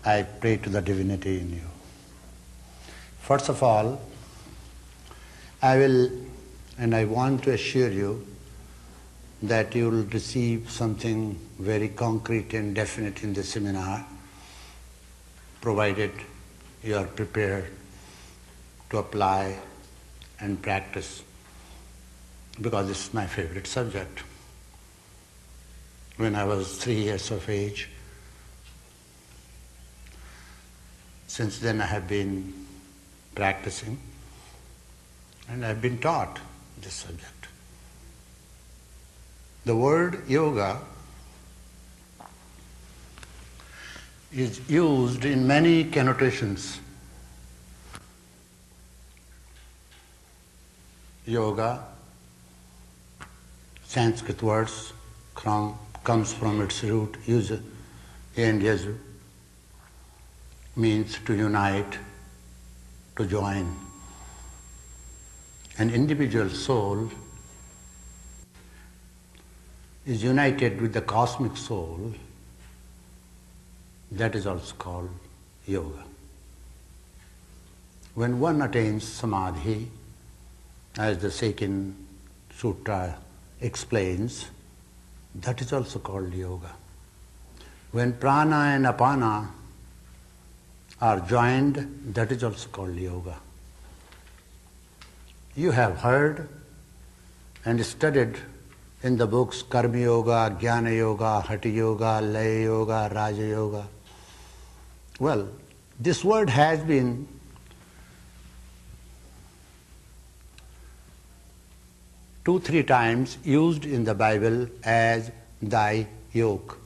I pray to the divinity in you. First of all, I want to assure you that you will receive something very concrete and definite in the seminar, provided you are prepared to apply and practice, because this is my favorite subject. When I was 3 years of age, since then I have been practicing and I have been taught this subject. The word yoga is used in many connotations. Yoga, Sanskrit words, comes from its root, yuja, and yazu, means to unite, to join. An individual soul is united with the cosmic soul. That is also called yoga. When one attains samadhi, as the second sutra explains, that is also called yoga. When prana and apana are joined, that is also called yoga. You have heard and studied in the books Karma Yoga, Jnana Yoga, Hatha Yoga, Laya Yoga, Raja Yoga. Well, this word has been two, 3 times used in the Bible as thy yoke.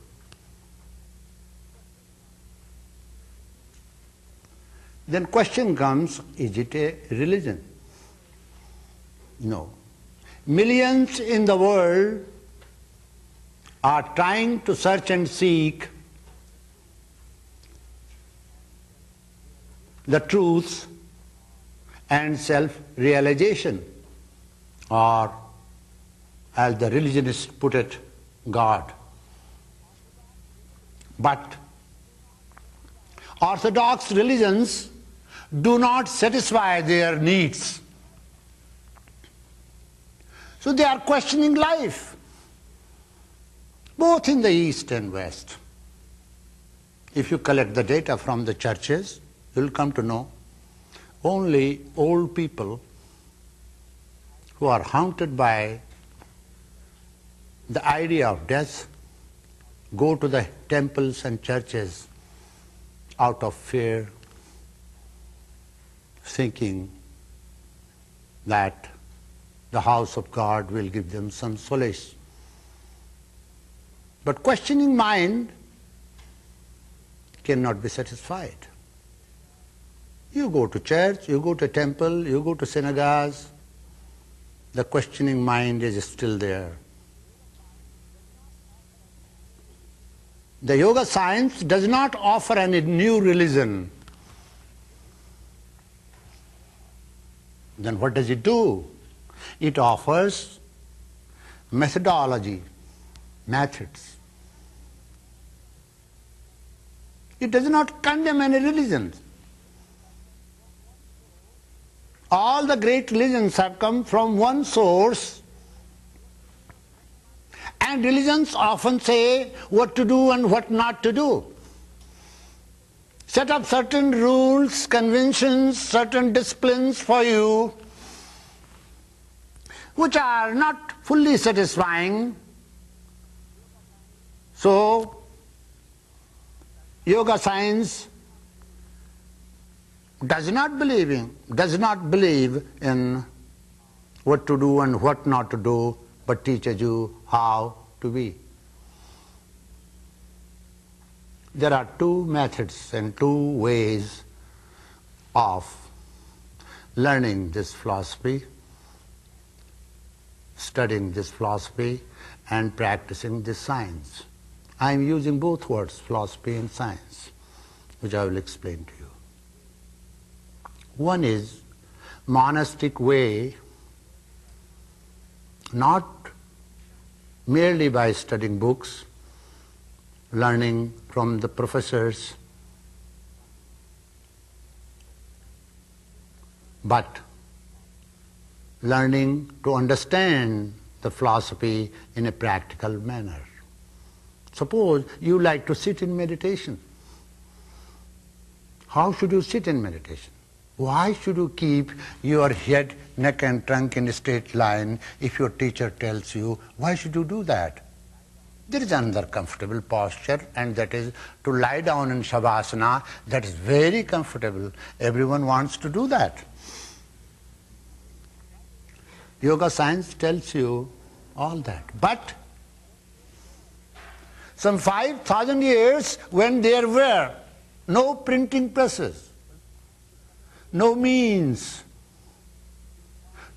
Then question comes, is it a religion? No. Millions in the world are trying to search and seek the truths and self-realization, or as the religionists put it, God. But orthodox religions do not satisfy their needs. So they are questioning life, both in the East and West. If you collect the data from the churches, you will come to know only old people who are haunted by the idea of death go to the temples and churches out of fear, thinking that the house of God will give them some solace. But questioning mind cannot be satisfied. You go to church, you go to temple, you go to synagogues, the questioning mind is still there. The yoga science does not offer any new religion. Then what does it do? It offers methodology, methods. It does not condemn any religion. All the great religions have come from one source, and religions often say what to do and what not to do. Set up certain rules, conventions, certain disciplines for you, which are not fully satisfying. So, yoga science does not believe in what to do and what not to do, but teaches you how to be. There are 2 methods and 2 ways of learning this philosophy, studying this philosophy, and practicing this science. I am using both words, philosophy and science, which I will explain to you. One is monastic way, not merely by studying books, learning from the professors but learning to understand the philosophy in a practical manner. Suppose you like to sit in meditation. How should you sit in meditation? Why should you keep your head, neck and trunk in a straight line if your teacher tells you? Why should you do that? There is another comfortable posture, and that is to lie down in Shavasana. That is very comfortable. Everyone wants to do that. Yoga science tells you all that. But some 5,000 years when there were no printing presses, no means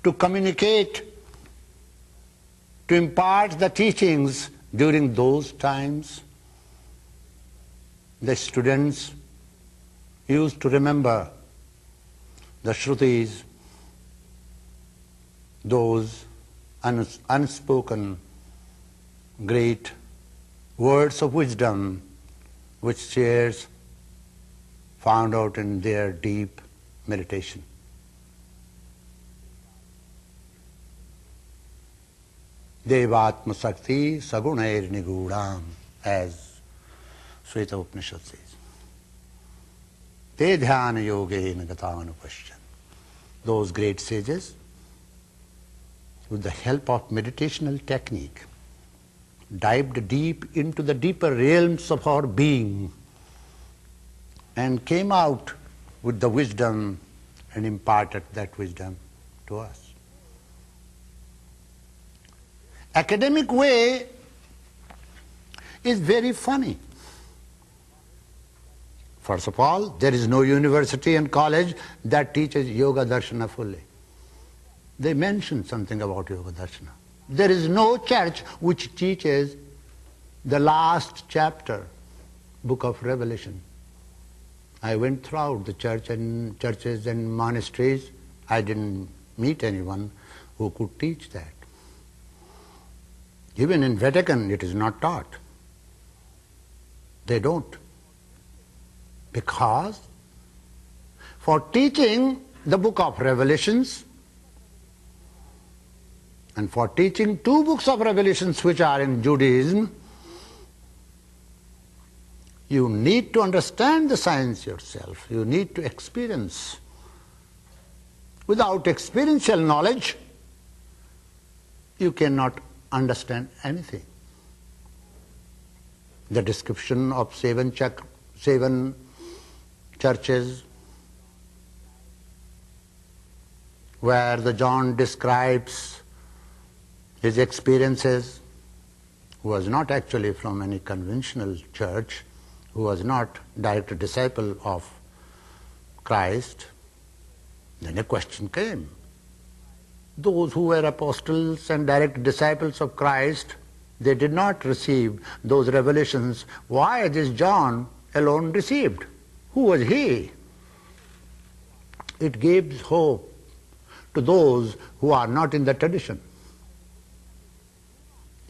to communicate, to impart the teachings during those times, the students used to remember the Shrutis, those unspoken great words of wisdom which seers found out in their deep meditation. Devatma Sakti Sagunair Nigudam, as Sweta Upanishad says. Te dhyana yogena gatanupashyan. Those great sages, with the help of meditational technique, dived deep into the deeper realms of our being and came out with the wisdom and imparted that wisdom to us. Academic way is very funny. First of all, there is no university and college that teaches Yoga Darshana fully. They mention something about Yoga Darshana. There is no church which teaches the last chapter, book of Revelation. I went throughout the churches and monasteries. I didn't meet anyone who could teach that. Even in Vatican it is not taught. They don't. Because for teaching the book of Revelations and for teaching two books of Revelations which are in Judaism, you need to understand the science yourself. You need to experience. Without experiential knowledge, you cannot understand anything. The description of seven churches, where the John describes his experiences, who was not actually from any conventional church, who was not direct disciple of Christ, then a question came. Those who were apostles and direct disciples of Christ, they did not receive those revelations. Why this John alone received? Who was he? It gives hope to those who are not in the tradition.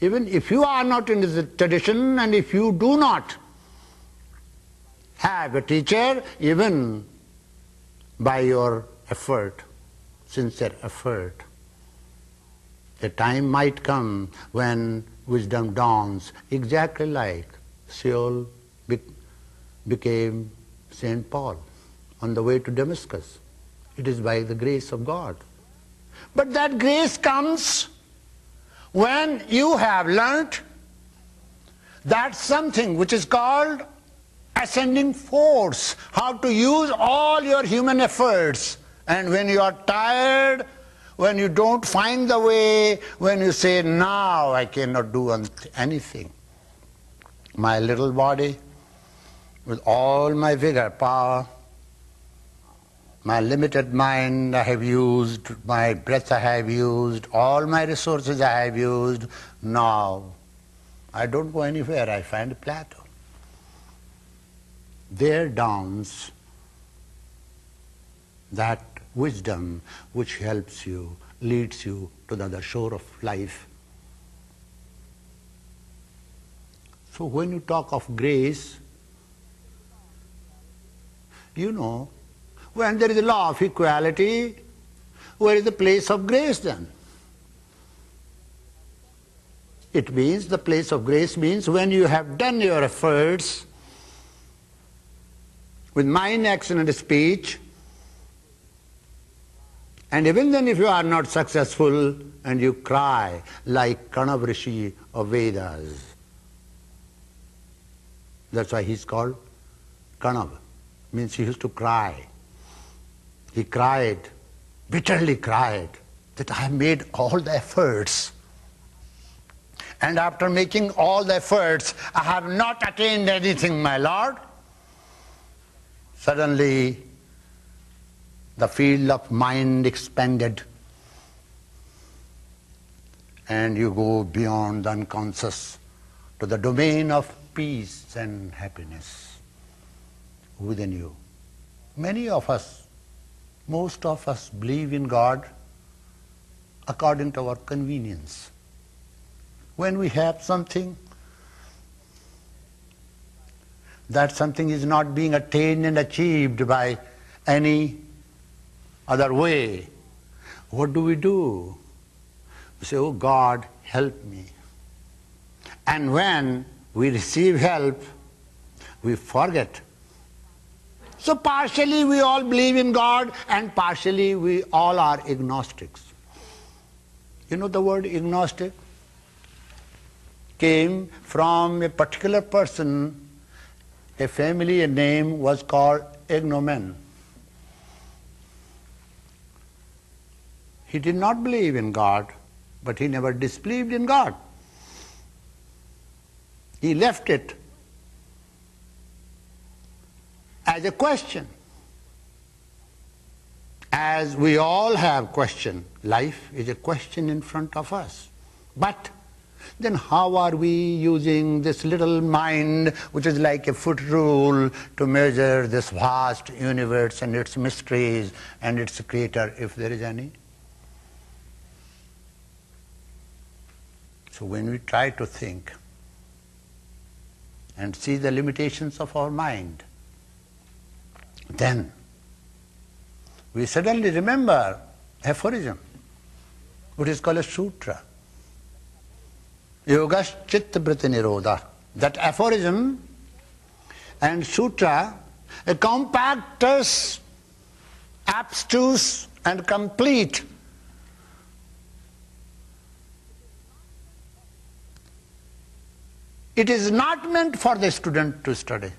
Even if you are not in the tradition and if you do not have a teacher, even by your effort, sincere effort, a time might come when wisdom dawns, exactly like Saul became St. Paul on the way to Damascus. It is by the grace of God. But that grace comes when you have learnt that something which is called ascending force, how to use all your human efforts. And when you are tired, when you don't find the way, when you say, now I cannot do anything, my little body, with all my vigor, power, my limited mind I have used, my breath I have used, all my resources I have used, now I don't go anywhere, I find a plateau. There dawns that wisdom which helps you, leads you to the other shore of life. So when you talk of grace, you know, when there is a law of equality, Where is the place of grace then? It means, the place of grace means when you have done your efforts with mind, action and speech, and even then if you are not successful and you cry like Kanav Rishi of Vedas. That's why he's called Kanav, means he used to cry. He cried, bitterly cried, that I have made all the efforts. And after making all the efforts, I have not attained anything, my Lord. Suddenly, the field of mind expanded and you go beyond the unconscious to the domain of peace and happiness within you. Many of us, most of us believe in God according to our convenience. When we have something, that something is not being attained and achieved by any other way, what do? We say, oh God, help me. And when we receive help, we forget. So partially we all believe in God and partially we all are agnostics. You know the word agnostic came from a particular person, a family name was called Ignomen. He did not believe in God, but he never disbelieved in God. He left it as a question. As we all have question, life is a question in front of us. But then how are we using this little mind, which is like a foot rule, to measure this vast universe and its mysteries and its creator, if there is any? So when we try to think and see the limitations of our mind, then we suddenly remember aphorism, which is called a sutra. Yogas chitta vritti nirodha. That aphorism and sutra, a compactus, abstruse and complete. It is not meant for the student to study.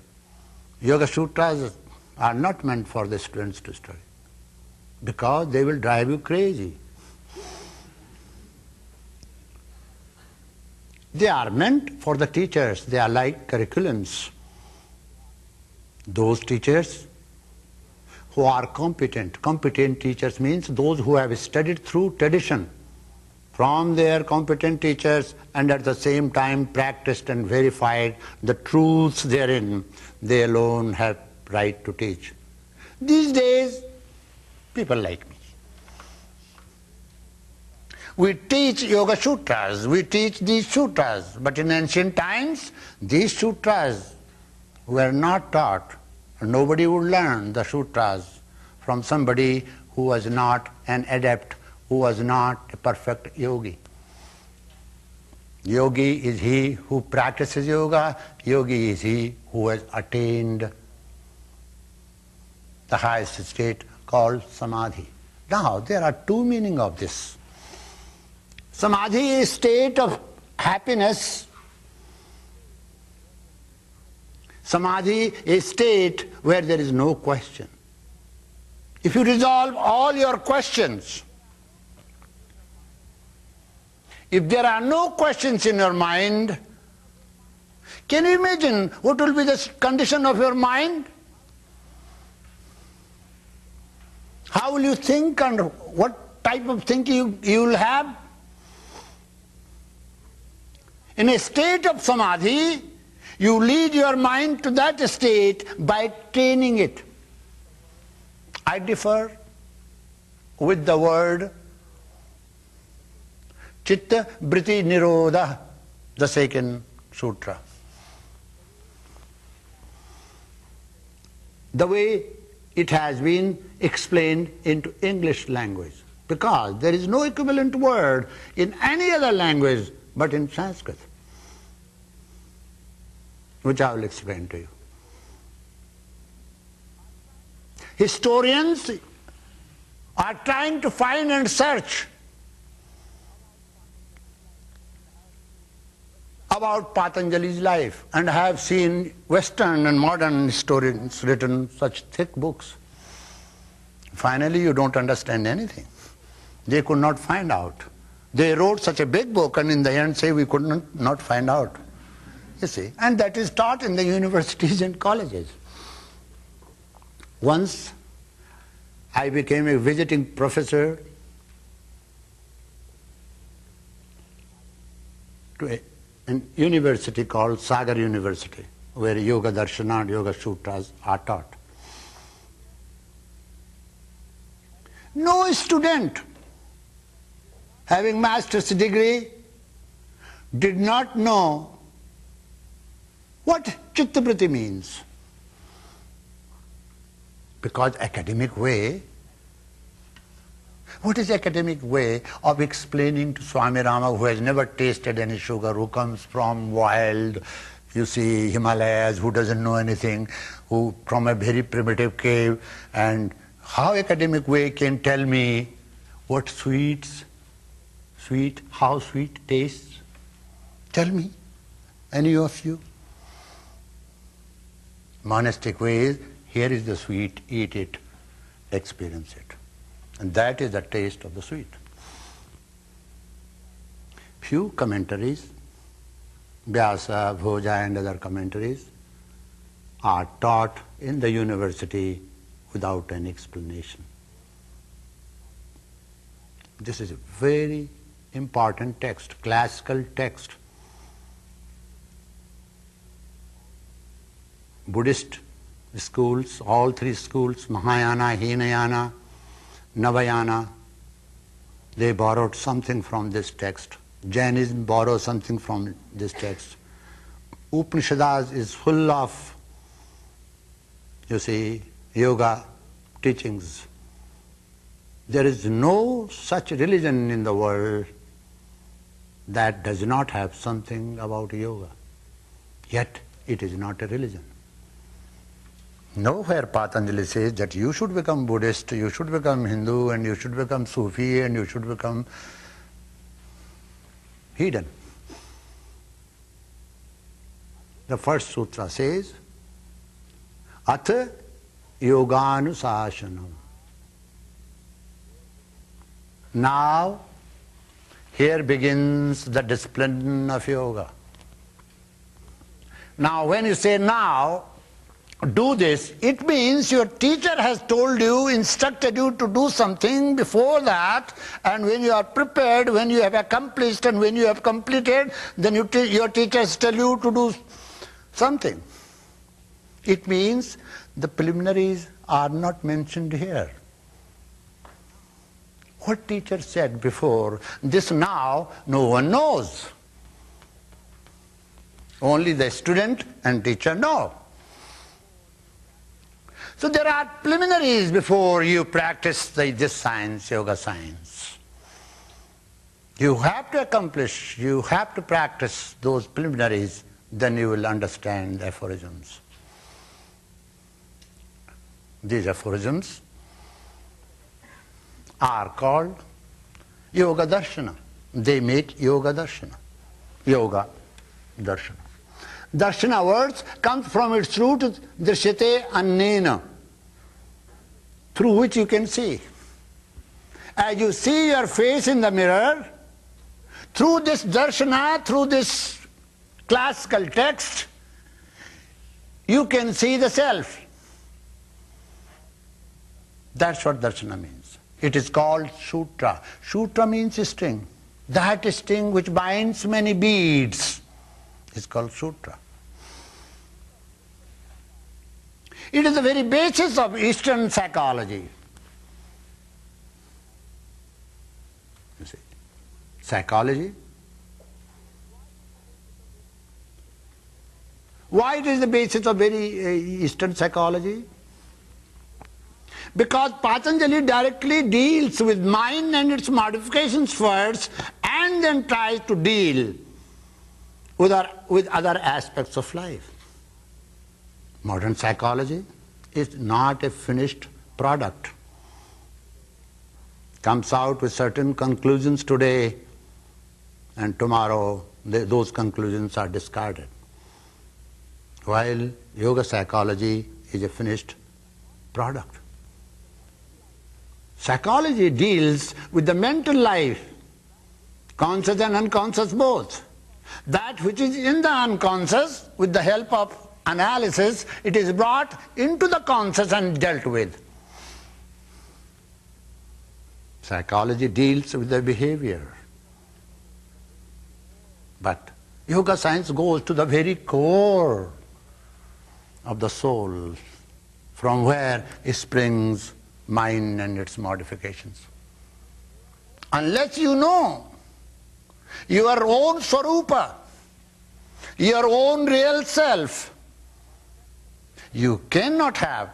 Yoga Sutras are not meant for the students to study because they will drive you crazy. They are meant for the teachers. They are like curriculums. Those teachers who are competent. Competent teachers means those who have studied through tradition from their competent teachers and at the same time practiced and verified the truths therein. They alone have right to teach. These days, people like me. We teach Yoga Sutras, we teach these sutras, but in ancient times, these sutras were not taught. Nobody would learn the sutras from somebody who was not an adept, who was not a perfect yogi. Yogi is he who practices yoga, yogi is he who has attained the highest state called samadhi. Now, there are two meanings of this. Samadhi is a state of happiness. Samadhi is a state where there is no question. If you resolve all your questions, if there are no questions in your mind, can you imagine what will be the condition of your mind? How will you think and what type of thinking you will have? In a state of samadhi, you lead your mind to that state by training it. I differ with the word chitta vritti nirodha, the second sutra. The way it has been explained into English language. because there is no equivalent word in any other language but in Sanskrit, which I will explain to you. Historians are trying to find and search about Patanjali's life and have seen Western and modern historians written such thick books. Finally, you don't understand anything. They could not find out. They wrote such a big book and in the end say we could not find out. You see, and that is taught in the universities and colleges. Once I became a visiting professor to a university called Sagar University, where Yoga Darshana and Yoga Sutras are taught. No student having master's degree did not know what Chittavriti means. Because academic way, what is academic way of explaining to Swami Rama, who has never tasted any sugar, who comes from wild, you see, Himalayas, who doesn't know anything, who from a very primitive cave, and how academic way can tell me what how sweet tastes? Tell me, any of you? Monastic way is, here is the sweet, eat it, experience it. And that is the taste of the sweet. Few commentaries, Vyasa, Bhoja and other commentaries are taught in the university without any explanation. This is a very important text, classical text. Buddhist schools, all three schools, Mahayana, Hinayana, Navayana, they borrowed something from this text. Jainism borrowed something from this text. Upanishads is full of, you see, yoga teachings. There is no such religion in the world that does not have something about yoga. Yet it is not a religion. Nowhere Patanjali says that you should become Buddhist, you should become Hindu, and you should become Sufi, and you should become heathen. The first sutra says, Atha yoganusasanam. Now, here begins the discipline of yoga. Now, when you say now, do this, it means your teacher has told you, instructed you to do something before that, and when you are prepared, when you have accomplished and when you have completed, then your teachers tell you to do something. It means the preliminaries are not mentioned here. What teacher said before, this now, no one knows. Only the student and teacher know. So there are preliminaries before you practice this science, yoga science. You have to accomplish, you have to practice those preliminaries, then you will understand the aphorisms. These aphorisms are called yoga darshana. They make yoga darshana. Yoga darshana. Darshana words comes from its root drishyate annena, through which you can see. As you see your face in the mirror, through this darshana, through this classical text, you can see the self. That's what darshana means. It is called sutra. Sutra means string. That string which binds many beads is called sutra. It is the very basis of Eastern psychology. You see, psychology. Why it is the basis of very Eastern psychology? Because Patanjali directly deals with mind and its modifications first and then tries to deal with other aspects of life. Modern psychology is not a finished product. Comes out with certain conclusions today, and tomorrow those conclusions are discarded. While yoga psychology is a finished product. Psychology deals with the mental life, conscious and unconscious both. That which is in the unconscious, with the help of analysis, it is brought into the conscious and dealt with. Psychology deals with the behavior. But yoga science goes to the very core of the soul, from where springs mind and its modifications. Unless you know your own Swarupa, your own real self, you cannot have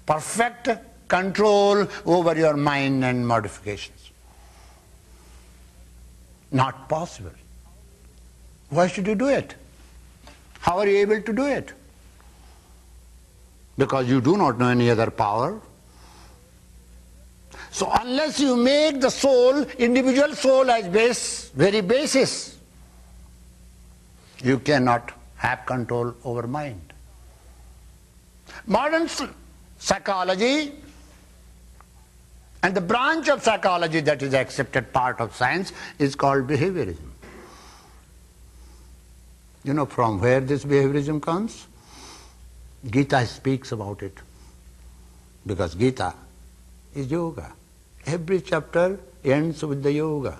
perfect control over your mind and modifications. Not possible. Why should you do it? How are you able to do it? Because you do not know any other power. So unless you make the soul, individual soul as very basis, you cannot have control over mind. Modern psychology and the branch of psychology that is accepted part of science is called behaviorism. You know from where this behaviorism comes? Gita speaks about it, because Gita is yoga. Every chapter ends with the yoga.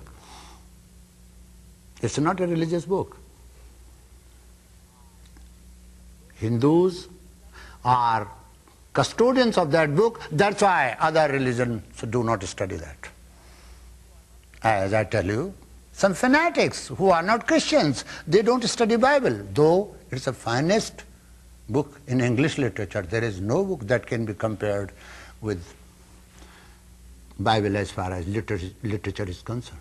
It's not a religious book. Hindus are custodians of that book, that's why other religions do not study that. As I tell you, some fanatics who are not Christians, they don't study Bible, though it's the finest book in English literature. There is no book that can be compared with Bible as far as literature is concerned.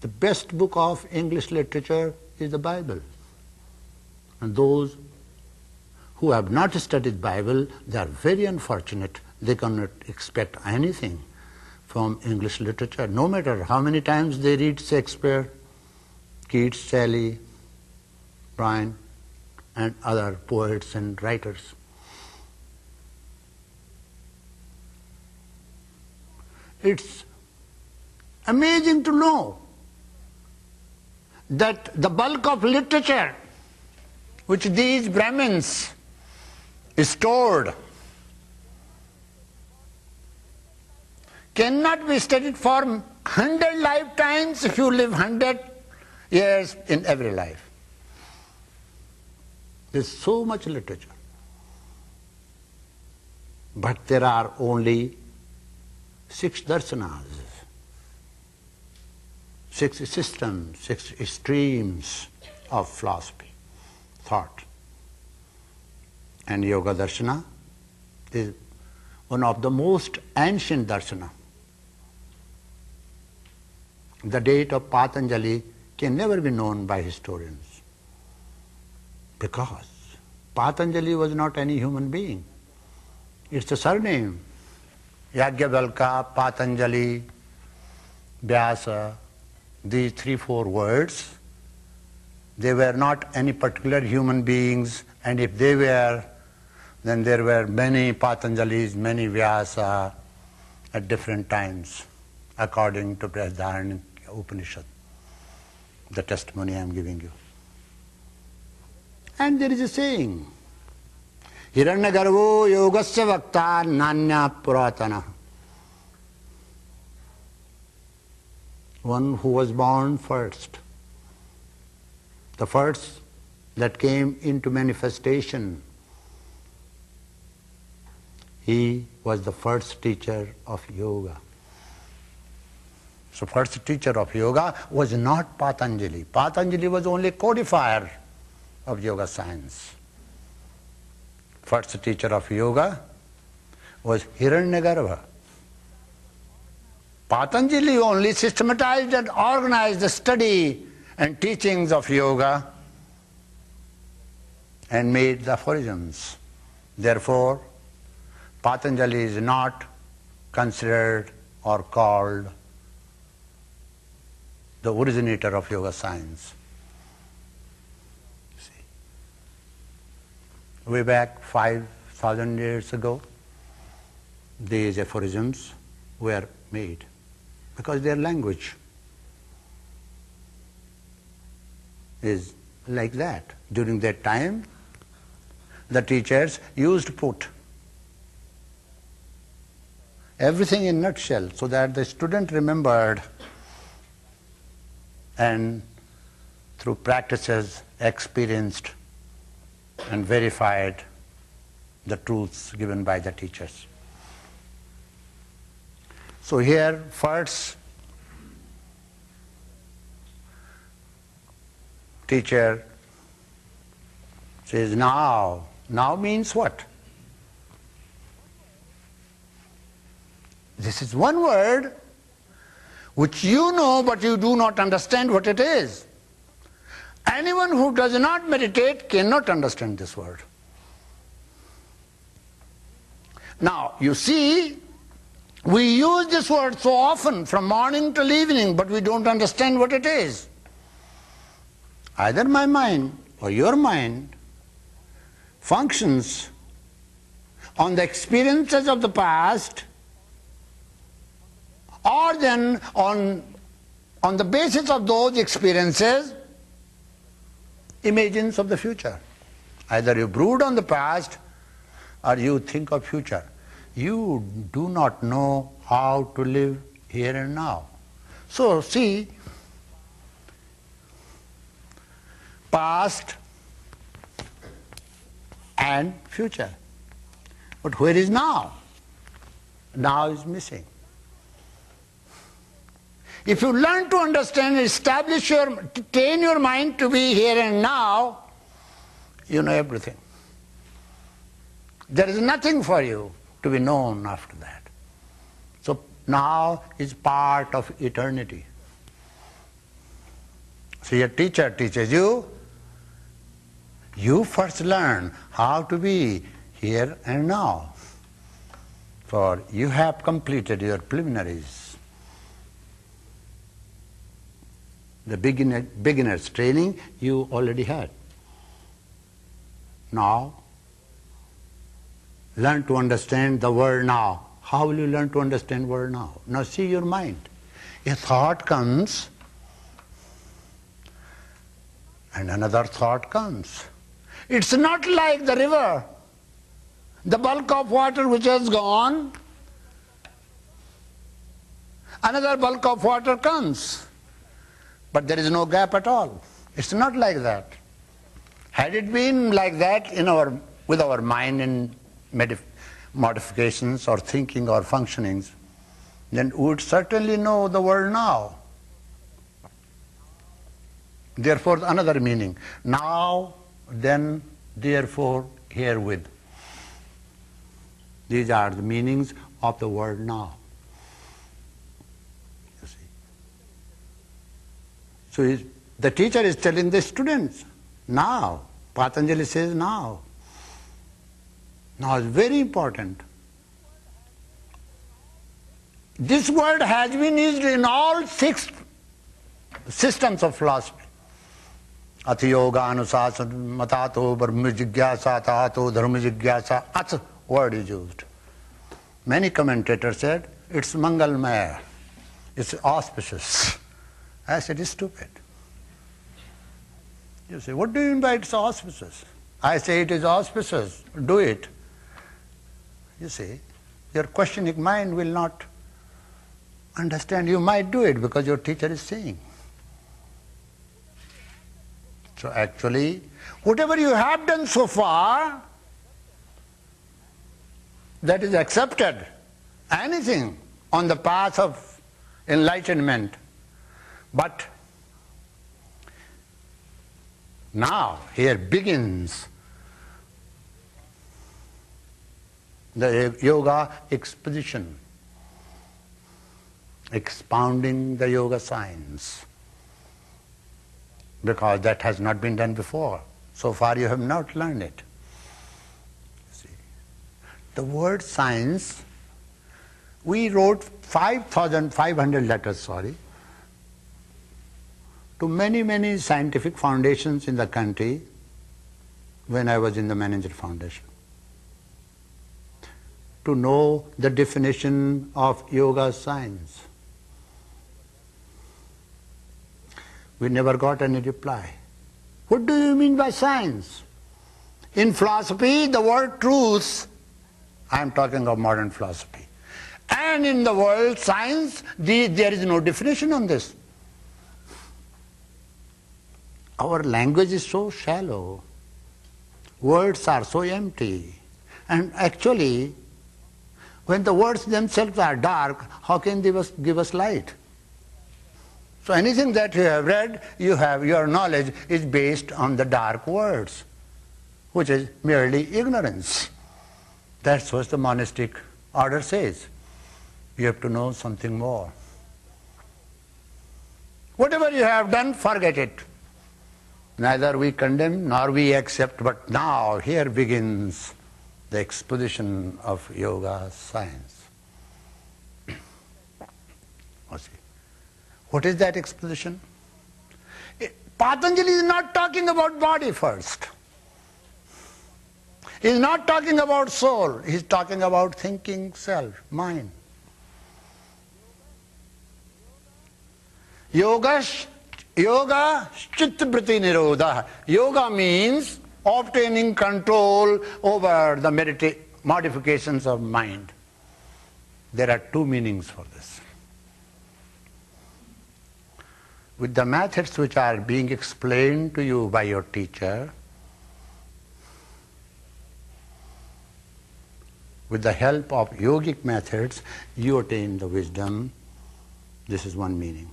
The best book of English literature is the Bible. And those who have not studied Bible, they are very unfortunate. They cannot expect anything from English literature, no matter how many times they read Shakespeare, Keats, Shelley, Bryan, and other poets and writers. It's amazing to know that the bulk of literature which these Brahmins stored cannot be studied for 100 lifetimes if you live 100 years in every life. There's so much literature. But there are only 6 darsanas, 6 systems, 6 streams of philosophy, thought. And Yoga Darshana is one of the most ancient darshana. The date of Patanjali can never be known by historians, because Patanjali was not any human being. It's a surname. Yajnavalkya, Patanjali, Vyasa, these 3-4 words, they were not any particular human beings, and if they were, then there were many Patanjalis, many Vyasa at different times, according to Brihadaranyaka Upanishad, the testimony I am giving you. And there is a saying, Hiranyagarbho yogasya vakta nanya puratana. One who was born first, the first that came into manifestation. He was the first teacher of yoga. So first teacher of yoga was not Patanjali. Patanjali was only codifier of yoga science. First teacher of yoga was Hiranyagarbha. Patanjali only systematized and organized the study and teachings of yoga and made the aphorisms. Therefore, Patanjali is not considered or called the originator of yoga science. See, way back 5,000 years ago, these aphorisms were made because their language is like that. During that time, the teachers used to put everything in a nutshell so that the student remembered and through practices experienced and verified the truths given by the teachers. So here first teacher says now. Now means what? This is one word which you know but you do not understand what it is. Anyone who does not meditate cannot understand this word. Now you see, we use this word so often from morning till evening, but we don't understand what it is. Either my mind or your mind functions on the experiences of the past, or then on the basis of those experiences, imagines of the future. Either you brood on the past or you think of future. You do not know how to live here and now. So see, past and future. But where is now? Now is missing. If you learn to understand, train your mind to be here and now, you know everything. There is nothing for you to be known after that. So now is part of eternity. So your teacher teaches you, you first learn how to be here and now. For you have completed your preliminaries. The beginner's training you already had. Now, learn to understand the word now. How will you learn to understand word now? Now see your mind. A thought comes and another thought comes. It's not like the river. The bulk of water which has gone, another bulk of water comes. But there is no gap at all. It's not like that. Had it been like that with our mind in modifications or thinking or functionings, then we would certainly know the world now. Therefore, another meaning. Now, then, therefore, herewith. These are the meanings of the word now. You see. So the teacher is telling the students, now. Patanjali says now. Now is very important. This word has been used in all 6 systems of philosophy. Ati yoga anusasan matato brahma jigyasa tato dharma jigyasa. Ats word is used. Many commentators said it's mangalmaya, it's auspicious. I said it's stupid. You say, what do you mean by it's auspicious? I say it is auspicious, do it. You see, your questioning mind will not understand. You might do it because your teacher is saying. So actually, whatever you have done so far, that is accepted. Anything on the path of enlightenment. But now, here begins the yoga exposition, expounding the yoga science, because that has not been done before. So far you have not learned it. See, the word science, we wrote 5,500 letters, to many scientific foundations in the country when I was in the manager foundation, to know the definition of yoga science. We never got any reply. What do you mean by science? In philosophy, the word truth, I am talking of modern philosophy. And in the world science, there is no definition on this. Our language is so shallow. Words are so empty. And actually, when the words themselves are dark, how can they give us light? So anything that you have read, your knowledge is based on the dark words, which is merely ignorance. That's what the monastic order says. You have to know something more. Whatever you have done, forget it. Neither we condemn nor we accept, but now here begins the exposition of yoga science. What is that exposition? Patanjali is not talking about body first. He is not talking about soul. He is talking about thinking self, mind. Yoga chitta-vritti nirodha. Yoga means obtaining control over the modifications of mind. There are two meanings for this. With the methods which are being explained to you by your teacher, with the help of yogic methods, you attain the wisdom. This is one meaning.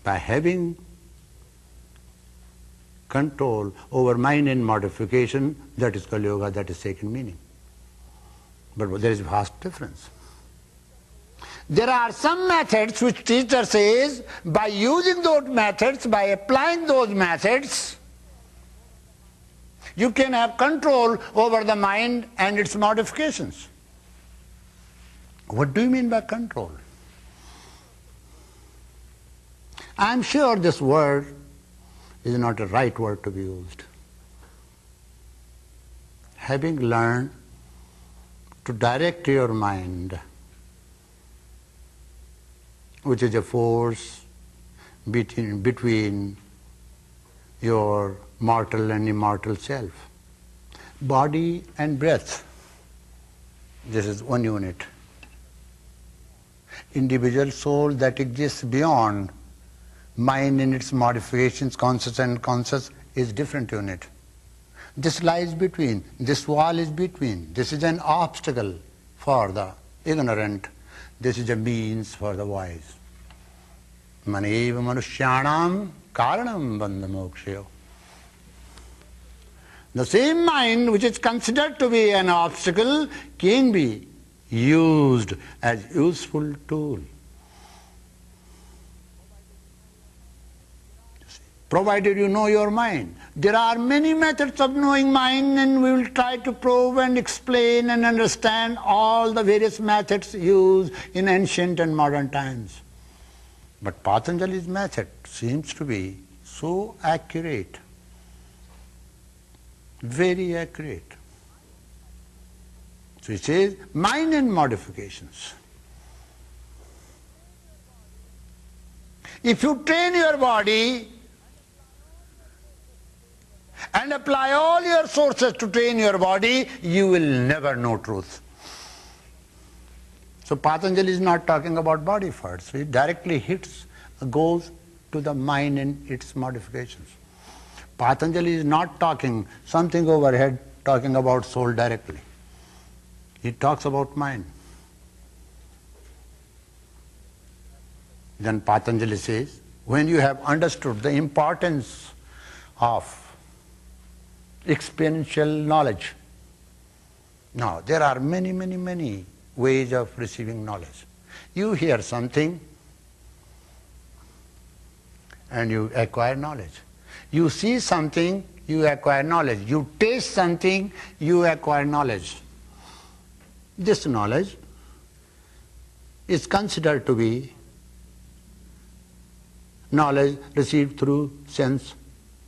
By having control over mind and modification, that is called yoga, that is second meaning. But there is a vast difference. There are some methods which teacher says, by using those methods, by applying those methods, you can have control over the mind and its modifications. What do you mean by control? I am sure this word is not a right word to be used. Having learned to direct your mind, which is a force between your mortal and immortal self. Body and breath, this is one unit. Individual soul that exists beyond mind and its modifications, conscious and unconscious, is different unit. This lies between, this wall is between. This is an obstacle for the ignorant. This is a means for the wise. Maneva manushyanam karanam bandhamokshayo. The same mind which is considered to be an obstacle can be used as useful tool. Provided you know your mind. There are many methods of knowing mind, and we will try to probe and explain and understand all the various methods used in ancient and modern times. But Patanjali's method seems to be so accurate, very accurate. So it says, mind and modifications. If you train your body and apply all your sources to train your body, you will never know truth. So Patanjali is not talking about body first. He directly goes to the mind and its modifications. Patanjali is not talking something overhead, talking about soul directly. He talks about mind. Then Patanjali says, when you have understood the importance of experiential knowledge, No, there are many, many, many ways of receiving knowledge. You hear something and you acquire knowledge. You see something, you acquire knowledge. You taste something, you acquire knowledge. This knowledge is considered to be knowledge received through sense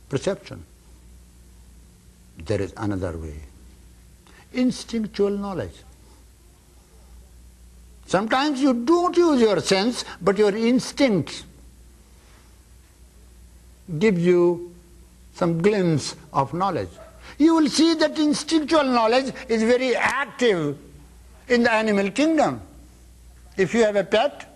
perception. There is another way. Instinctual knowledge. Sometimes you don't use your sense, but your instinct gives you some glimpse of knowledge. You will see that instinctual knowledge is very active in the animal kingdom. If you have a pet,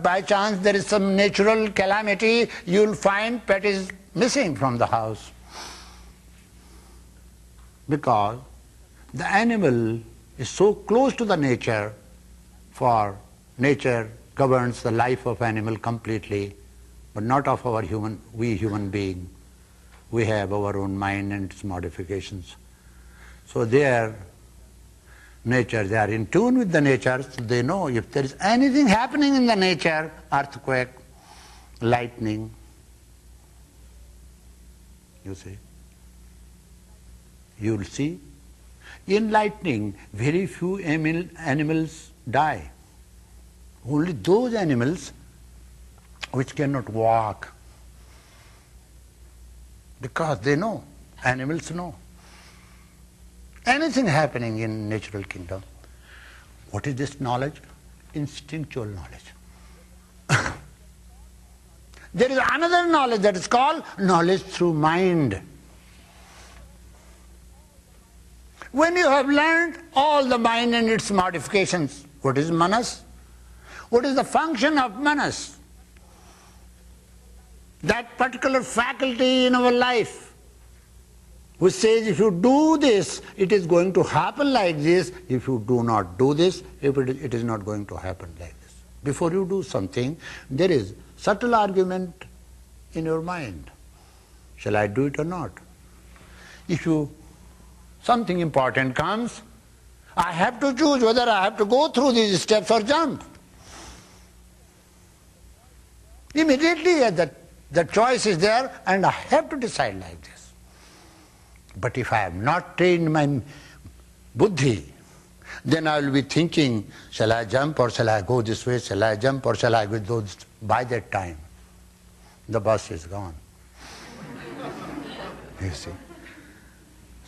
by chance there is some natural calamity, you will find pet is missing from the house. Because the animal is so close to the nature, for nature governs the life of animal completely, but not of our we human being. We have our own mind and its modifications. So their nature, they are in tune with the nature, so they know if there is anything happening in the nature, earthquake, lightning, you see. You will see, in lightning, very few animals die. Only those animals which cannot walk, because they know, animals know. Anything happening in natural kingdom. What is this knowledge? Instinctual knowledge. There is another knowledge that is called knowledge through mind. When you have learned all the mind and its modifications, what is manas? What is the function of manas? That particular faculty in our life which says if you do this, it is going to happen like this. If you do not do this, it is not going to happen like this. Before you do something, there is subtle argument in your mind. Shall I do it or not? If something important comes, I have to choose whether I have to go through these steps or jump. Immediately the choice is there and I have to decide like this. But if I have not trained my buddhi, then I will be thinking, shall I jump or shall I go this way, shall I jump or shall I go this way? By that time, the bus is gone. You see.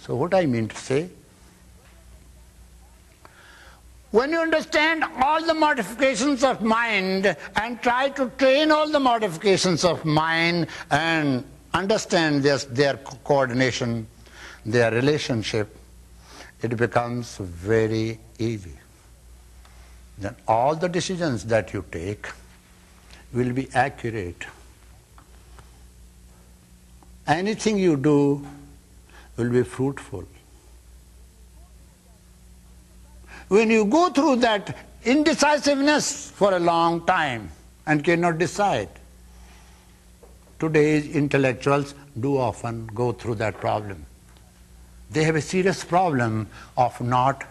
So what I mean to say, when you understand all the modifications of mind and try to train all the modifications of mind and understand their coordination, their relationship, it becomes very easy. Then all the decisions that you take will be accurate. Anything you do will be fruitful. When you go through that indecisiveness for a long time and cannot decide, today's intellectuals do often go through that problem. They have a serious problem of not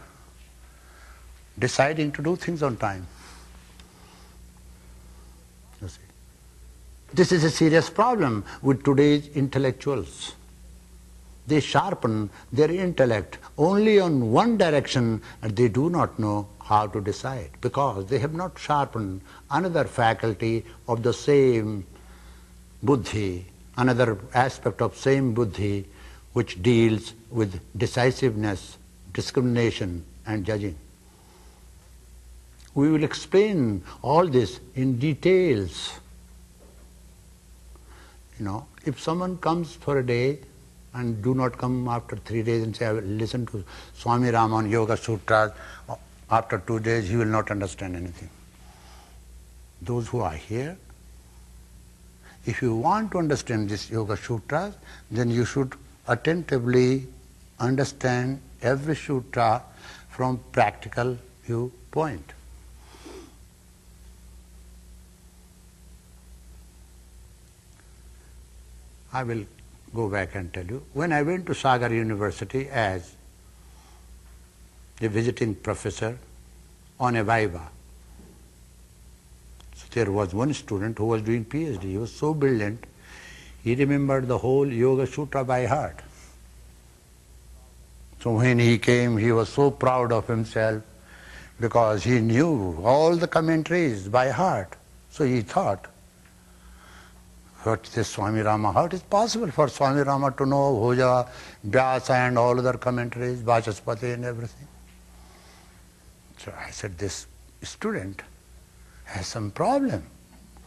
deciding to do things on time. You see. This is a serious problem with today's intellectuals. They sharpen their intellect only on one direction and they do not know how to decide because they have not sharpened another faculty of the same buddhi, another aspect of same buddhi which deals with decisiveness, discrimination and judging. We will explain all this in details. If someone comes for a day and do not come after 3 days and say, I will listen to Swami Rama on Yoga Sutras, after 2 days he will not understand anything. Those who are here, if you want to understand this Yoga Sutras, then you should attentively understand every sutra from practical viewpoint. I will go back and tell you. When I went to Sagar University as a visiting professor on a viva. So there was one student who was doing PhD. He was so brilliant, he remembered the whole Yoga Sutra by heart. So when he came, he was so proud of himself because he knew all the commentaries by heart. So he thought, what is this Swami Rama? How it is possible for Swami Rama to know Bhoja, Vyasa and all other commentaries, Vachaspati and everything? So I said, this student has some problem.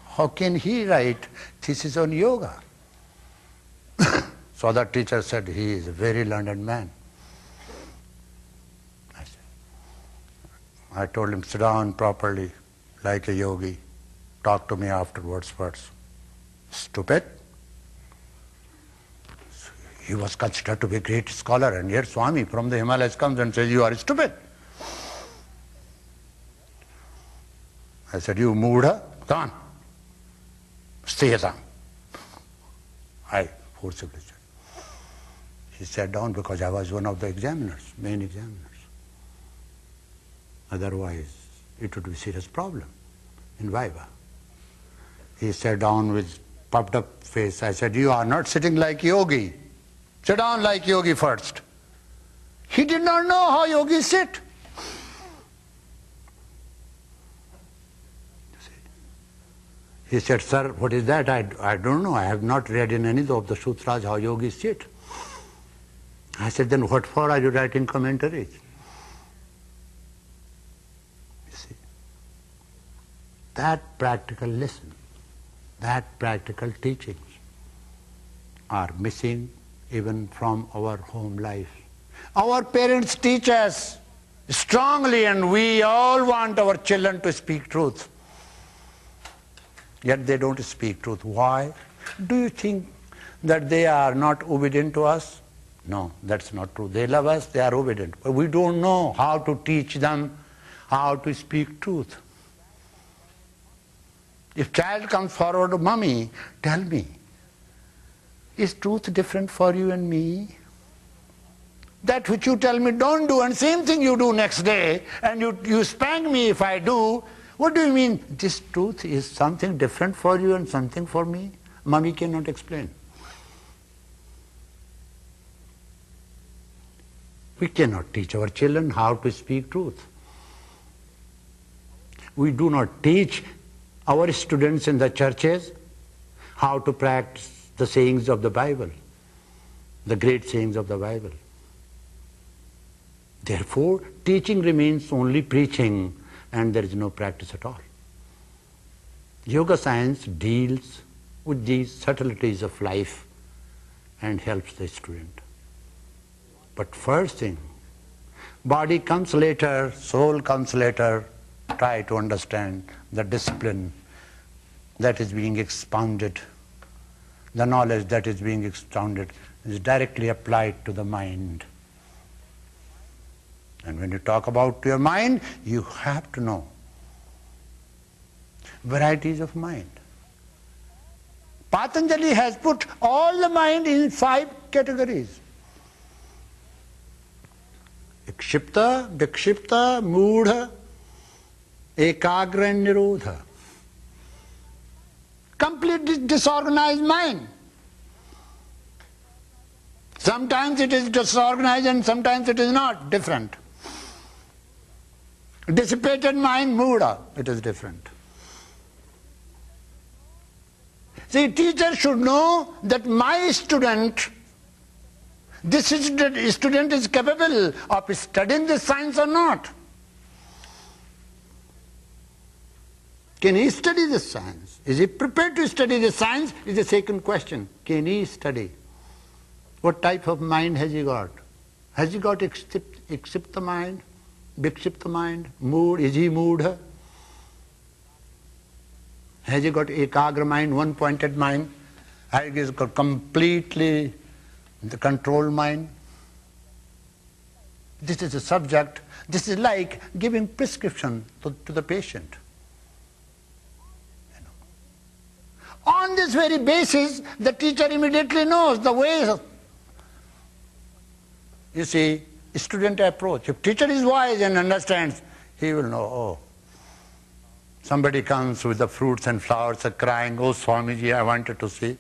How can he write thesis on yoga? So the teacher said, he is a very learned man. I told him, sit down properly like a yogi. Talk to me afterwards first. Stupid. He was considered to be a great scholar, and here Swami from the Himalayas comes and says, you are stupid. I said, you mudha, come on, stay down. I forcibly said. He sat down because I was one of the examiners, main examiners. Otherwise, it would be a serious problem in Viva. He sat down with puffed up face. I said, you are not sitting like yogi. Sit down like yogi first. He did not know how yogis sit. He said, sir, what is that? I don't know. I have not read in any of the sutras how yogis sit. I said, then what for are you writing commentaries? You see, that practical lesson, that practical teachings are missing even from our home life. Our parents teach us strongly, and we all want our children to speak truth. Yet they don't speak truth. Why? Do you think that they are not obedient to us? No, that's not true. They love us, they are obedient. But we don't know how to teach them how to speak truth. If child comes forward, mommy, tell me, is truth different for you and me? That which you tell me don't do, and same thing you do next day, and you spank me if I do. What do you mean? This truth is something different for you and something for me? Mommy cannot explain. We cannot teach our children how to speak truth. We do not teach our students in the churches how to practice the sayings of the Bible, the great sayings of the Bible. Therefore, teaching remains only preaching, and there is no practice at all. Yoga science deals with these subtleties of life and helps the student. But first thing, body comes later, soul comes later. Try to understand the discipline that is being expounded. The knowledge that is being expounded is directly applied to the mind. And when you talk about your mind, you have to know varieties of mind. Patanjali has put all the mind in 5 categories. Ikshipta, vikshipta, moodha, ekagra and nirodha. Completely disorganized mind. Sometimes it is disorganized and sometimes it is not, different. Dissipated mind, mudha, it is different. See, teacher should know that my student, this student is capable of studying this science or not. Can he study this science? Is he prepared to study this science? Is the second question. Can he study? What type of mind has he got? Has he got ikshipta mind, vikshipta mind, mood? Is he moodha? Has he got ekagra mind, one-pointed mind? Has he got completely the controlled mind? This is a subject. This is like giving prescription to the patient. On this very basis, the teacher immediately knows the ways. You see, student approach. If teacher is wise and understands, he will know, oh, somebody comes with the fruits and flowers and crying, oh Swamiji, I wanted to see.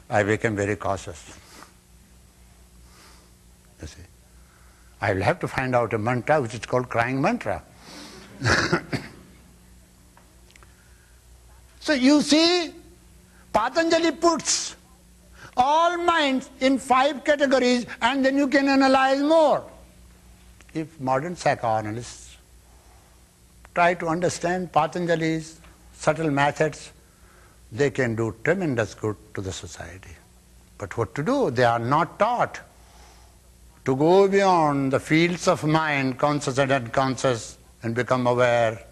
I became very cautious. You see, I will have to find out a mantra which is called crying mantra. So you see, Patanjali puts all minds in 5 categories and then you can analyze more. If modern psychoanalysts try to understand Patanjali's subtle methods, they can do tremendous good to the society. But what to do? They are not taught to go beyond the fields of mind, conscious and unconscious, and become aware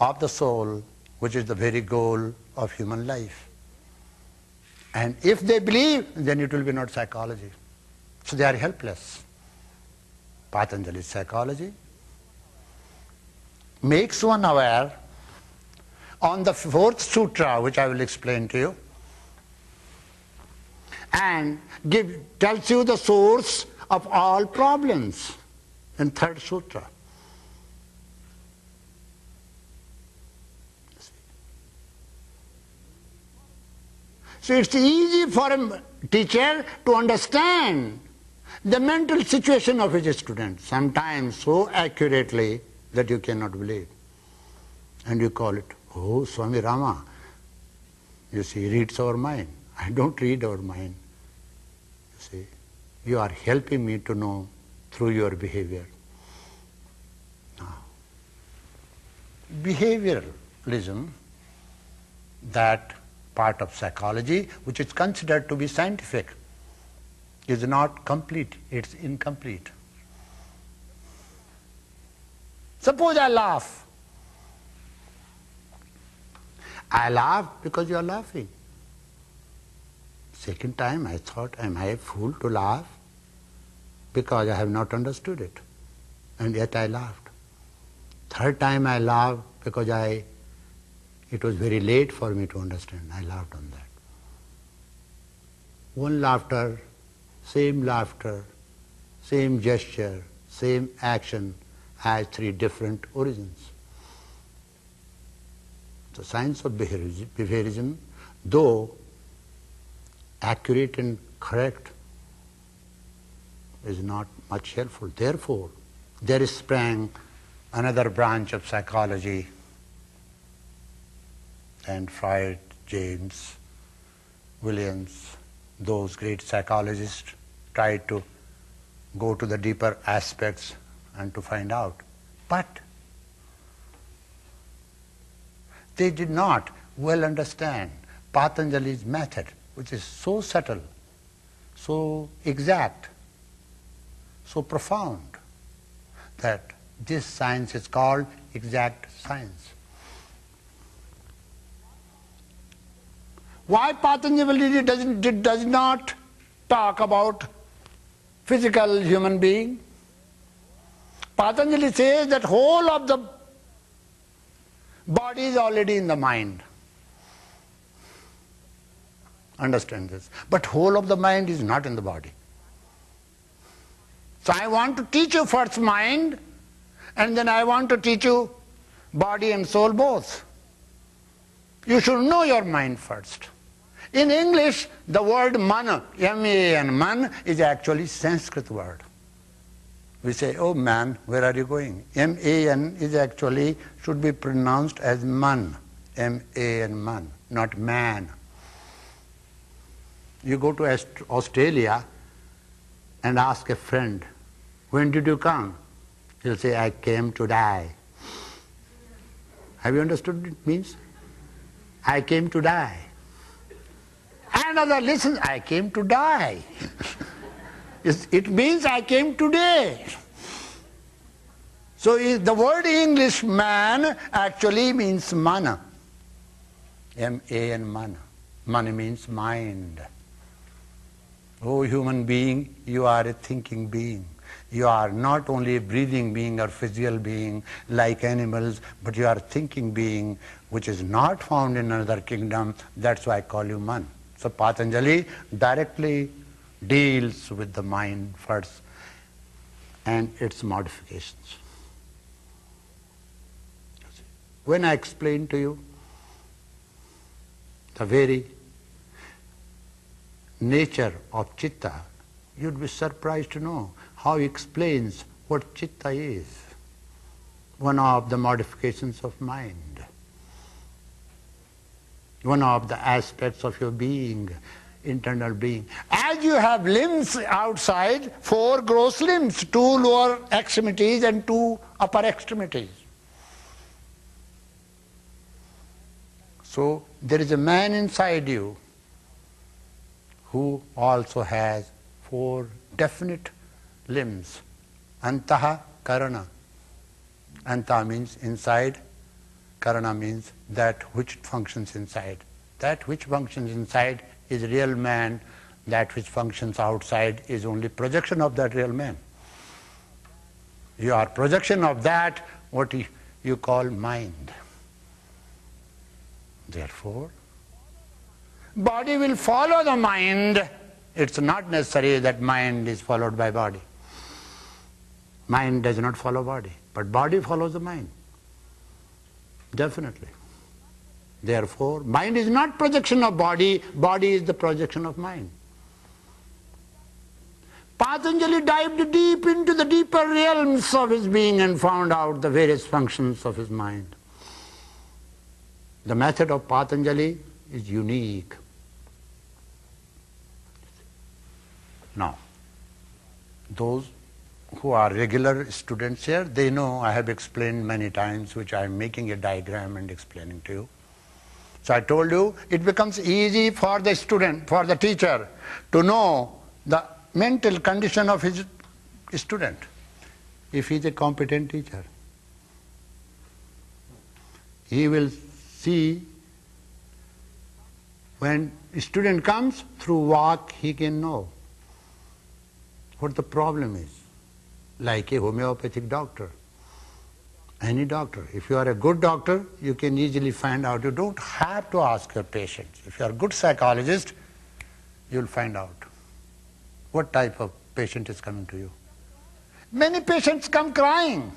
of the soul, which is the very goal of human life. And if they believe, then it will be not psychology. So they are helpless. Patanjali's psychology makes one aware on the 4th sutra, which I will explain to you, and tells you the source of all problems in 3rd sutra. So it's easy for a teacher to understand the mental situation of his student, sometimes so accurately that you cannot believe. And you call it, oh, Swami Rama, you see, reads our mind. I don't read our mind. You see, you are helping me to know through your behavior. Now, behavioralism, that part of psychology which is considered to be scientific, is not complete, it's incomplete. Suppose I laugh. I laugh because you are laughing. Second time I thought, am I a fool to laugh? Because I have not understood it. And yet I laughed. Third time I laughed because it was very late for me to understand. I laughed on that. One laughter, same gesture, same action has 3 different origins. The science of behaviorism, though accurate and correct, is not much helpful. Therefore, there sprang another branch of psychology, and Freud, James, Williams, those great psychologists tried to go to the deeper aspects and to find out. But they did not well understand Patanjali's method, which is so subtle, so exact, so profound, that this science is called exact science. Why Patanjali does not talk about physical human being? Patanjali says that whole of the body is already in the mind. Understand this. But whole of the mind is not in the body. So I want to teach you first mind, and then I want to teach you body and soul both. You should know your mind first. In English, the word man, M-A-N, man, is actually Sanskrit word. We say, oh man, where are you going? M-A-N is actually, should be pronounced as man, M-A-N, man, not man. You go to Australia and ask a friend, when did you come? He'll say, I came to die. Have you understood what it means? I came to die. Another listen, I came to die. It means I came today. So the word English man actually means mana. M-A-N, mana. Mana means mind. Oh human being, you are a thinking being. You are not only a breathing being or physical being like animals, but you are a thinking being which is not found in another kingdom. That's why I call you man. So Patanjali directly deals with the mind first. and its modifications. When I explain to you the very nature of chitta, you'd be surprised to know how he explains what chitta is, one of the modifications of mind, one of the aspects of your being, internal being. As you have limbs outside, 4 gross limbs, 2 lower extremities and 2 upper extremities. So there is a man inside you who also has 4 definite limbs. Antaha Karana. Anta means inside, Karana means that which functions inside. That which functions inside is real man, that which functions outside is only projection of that real man. You are projection of that, what you call mind. Therefore, body will follow the mind. It's not necessary that mind is followed by body. Mind does not follow body, but body follows the mind. Definitely. Therefore, mind is not projection of body, body is the projection of mind. Patanjali dived deep into the deeper realms of his being and found out the various functions of his mind. The method of Patanjali is unique. Now, those who are regular students here, they know I have explained many times, which I am making a diagram and explaining to you. So I told you, it becomes easy for the student, for the teacher, to know the mental condition of his student, if he is a competent teacher. He will see when a student comes, through walk he can know what the problem is. Like a homeopathic doctor, any doctor. If you are a good doctor, you can easily find out. You don't have to ask your patients. If you are a good psychologist, you will find out what type of patient is coming to you. Many patients come crying.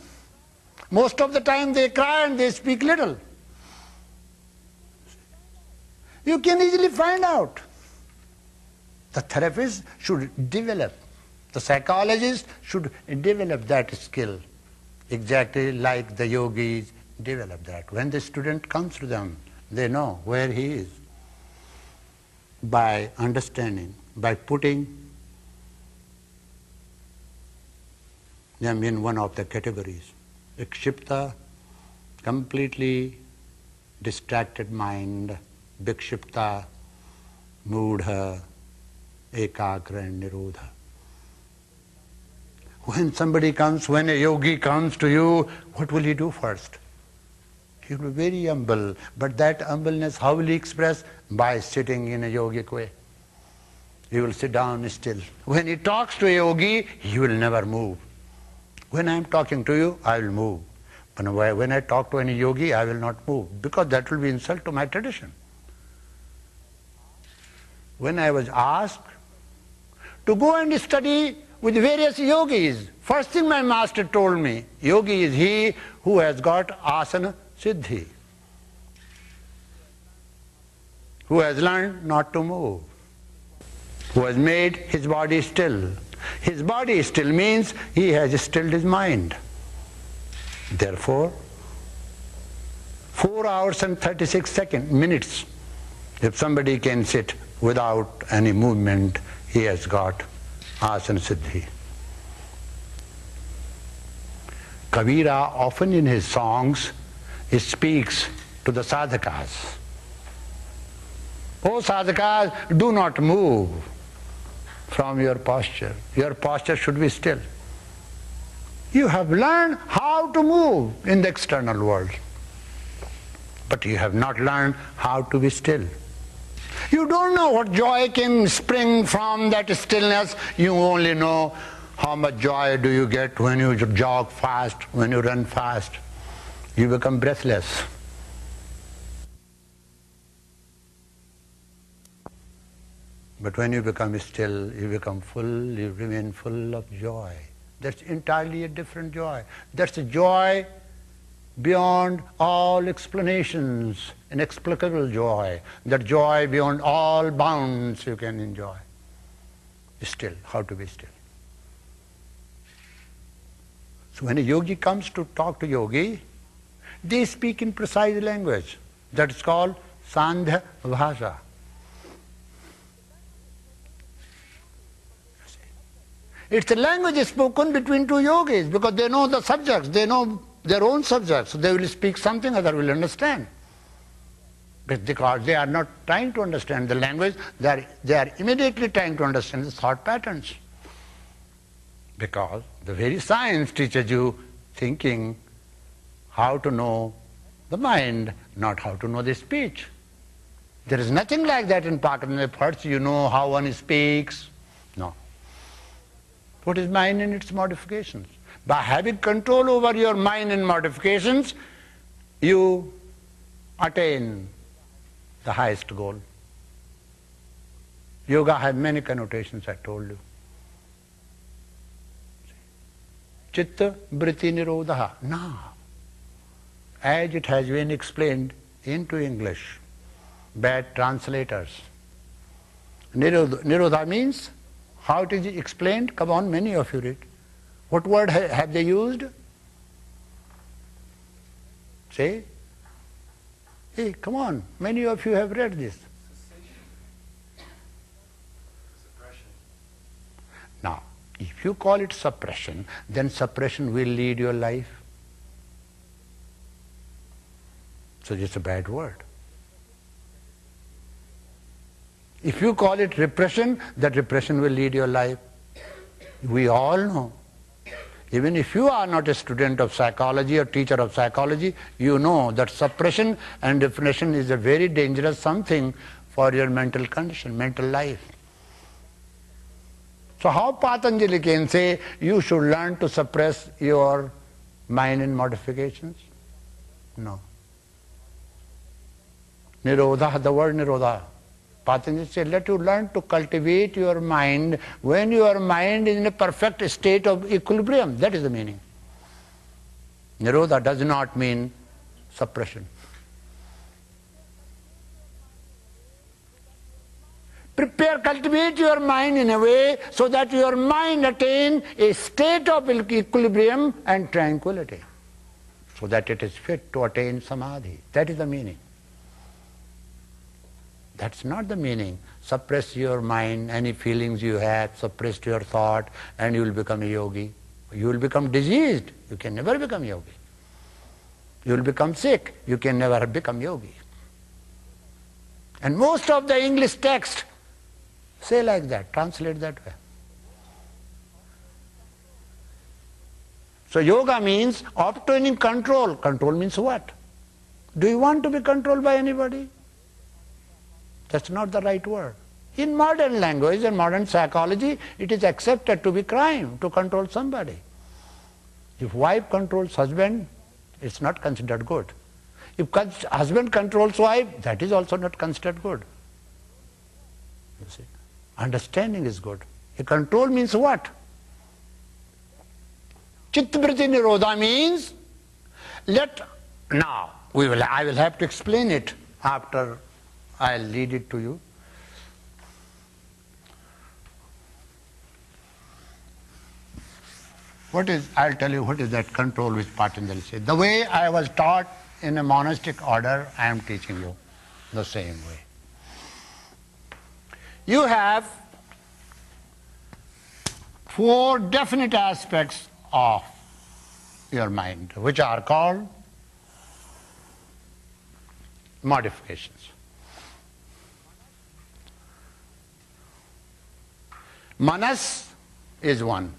Most of the time they cry and they speak little. You can easily find out. The therapist should develop, the psychologist should develop that skill, exactly like the yogis develop that. When the student comes to them, they know where he is. By understanding, by putting them in one of the categories. Ikshipta, completely distracted mind. Vikshipta, moodha, ekagra and nirodha. When somebody comes, when a yogi comes to you, what will he do first? He will be very humble. But that humbleness, how will he express? By sitting in a yogic way. He will sit down still. When he talks to a yogi, he will never move. When I am talking to you, I will move. But when I talk to any yogi, I will not move, because that will be insult to my tradition. When I was asked to go and study with various yogis, first thing my master told me, yogi is he who has got asana siddhi, who has learned not to move, who has made his body still. His body still means he has stilled his mind. Therefore, 4 hours and 36 minutes, if somebody can sit without any movement, he has got asana siddhi. Kabira often in his songs he speaks to the sadhakas. Oh sadhakas, do not move from your posture. Your posture should be still. You have learned how to move in the external world, but you have not learned how to be still. You don't know what joy can spring from that stillness. You only know how much joy do you get when you jog fast, when you run fast. You become breathless. But when you become still, you become full, you remain full of joy, That's entirely a different joy. That's a joy beyond all explanations, inexplicable joy. That joy beyond all bounds you can enjoy. Still, how to be still. So when a yogi comes to talk to yogi, they speak in precise language. That's called Sandhya Bhasha. It's a language spoken between two yogis because they know the subjects, they know their own subjects. So they will speak something, other will understand. But because they are not trying to understand the language, they are immediately trying to understand the thought patterns. Because the very science teaches you thinking, how to know the mind, not how to know the speech. There is nothing like that in Pakistan. First you know how one speaks. No. What is mind and its modifications? By having control over your mind and modifications, you attain the highest goal. Yoga has many connotations, I told you. Chitta vritti nirodha. Now, as it has been explained into English, bad translators. Nirodha means, how it is explained? Come on, many of you read. What word have they used? Say? Hey, come on, many of you have read this. Suppression. Now, if you call it suppression, then suppression will lead your life. So it's a bad word. If you call it repression, that repression will lead your life. We all know. Even if you are not a student of psychology or teacher of psychology, you know that suppression and repression is a very dangerous something for your mental condition, mental life. So how Patanjali can say you should learn to suppress your mind and modifications? No. Nirodha, the word nirodha. Patanjali said, let you learn to cultivate your mind when your mind is in a perfect state of equilibrium. That is the meaning. Nirodha does not mean suppression. Prepare, cultivate your mind in a way so that your mind attain a state of equilibrium and tranquility, so that it is fit to attain samadhi. That is the meaning. That's not the meaning. Suppress your mind, any feelings you have, suppress your thought, and you will become a yogi. You will become diseased. You can never become yogi. You will become sick. You can never become yogi. And most of the English texts say like that, translate that way. So yoga means obtaining control. Control means what? Do you want to be controlled by anybody? That's not the right word. In modern language and modern psychology, it is accepted to be crime to control somebody. If wife controls husband, it's not considered good. If husband controls wife, that is also not considered good. You see, understanding is good. A control means what? Chitta vritti nirodha means now I will have to explain it after I'll lead it to you. I'll tell you what is that control which Patanjali said. The way I was taught in a monastic order, I am teaching you the same way. You have 4 definite aspects of your mind, which are called modifications. Manas is one.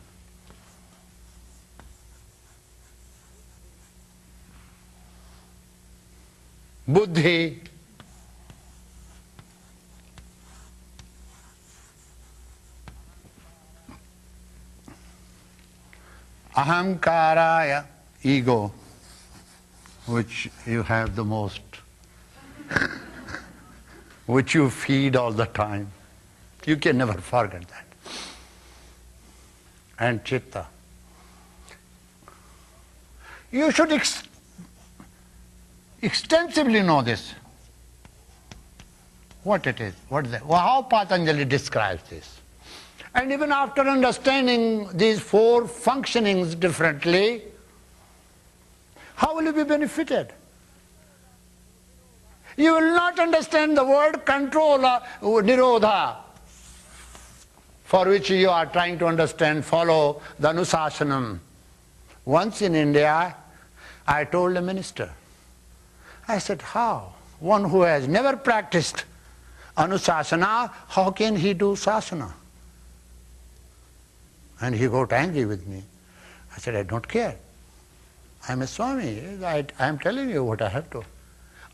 Buddhi, ahamkaraya, ego, which you have the most, which you feed all the time. You can never forget that. And chitta. You should extensively know this. What it is, what is that? Well, how Patanjali describes this. And even after understanding these four functionings differently, how will you be benefited? You will not understand the word control, nirodha, for which you are trying to understand, follow the Anusasanam. Once in India, I told a minister, I said, how? One who has never practiced Anusasana, how can he do sasana? And he got angry with me. I said, I don't care. I am a Swami. I am telling you what I have to.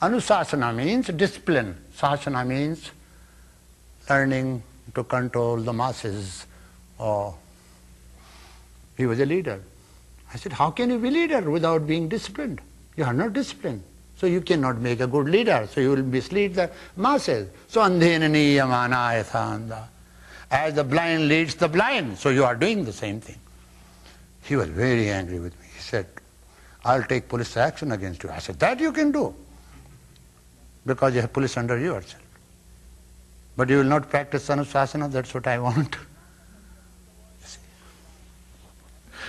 Anusasana means discipline. Sasana means learning to control the masses. Or he was a leader. I said, how can you be leader without being disciplined? You are not disciplined. So you cannot make a good leader. So you will mislead the masses. So andhena niyamana yathanda. As the blind leads the blind. So you are doing the same thing. He was very angry with me. He said, I'll take police action against you. I said, that you can do. Because you have police under yourself. But you will not practice Anusasana, that's what I want.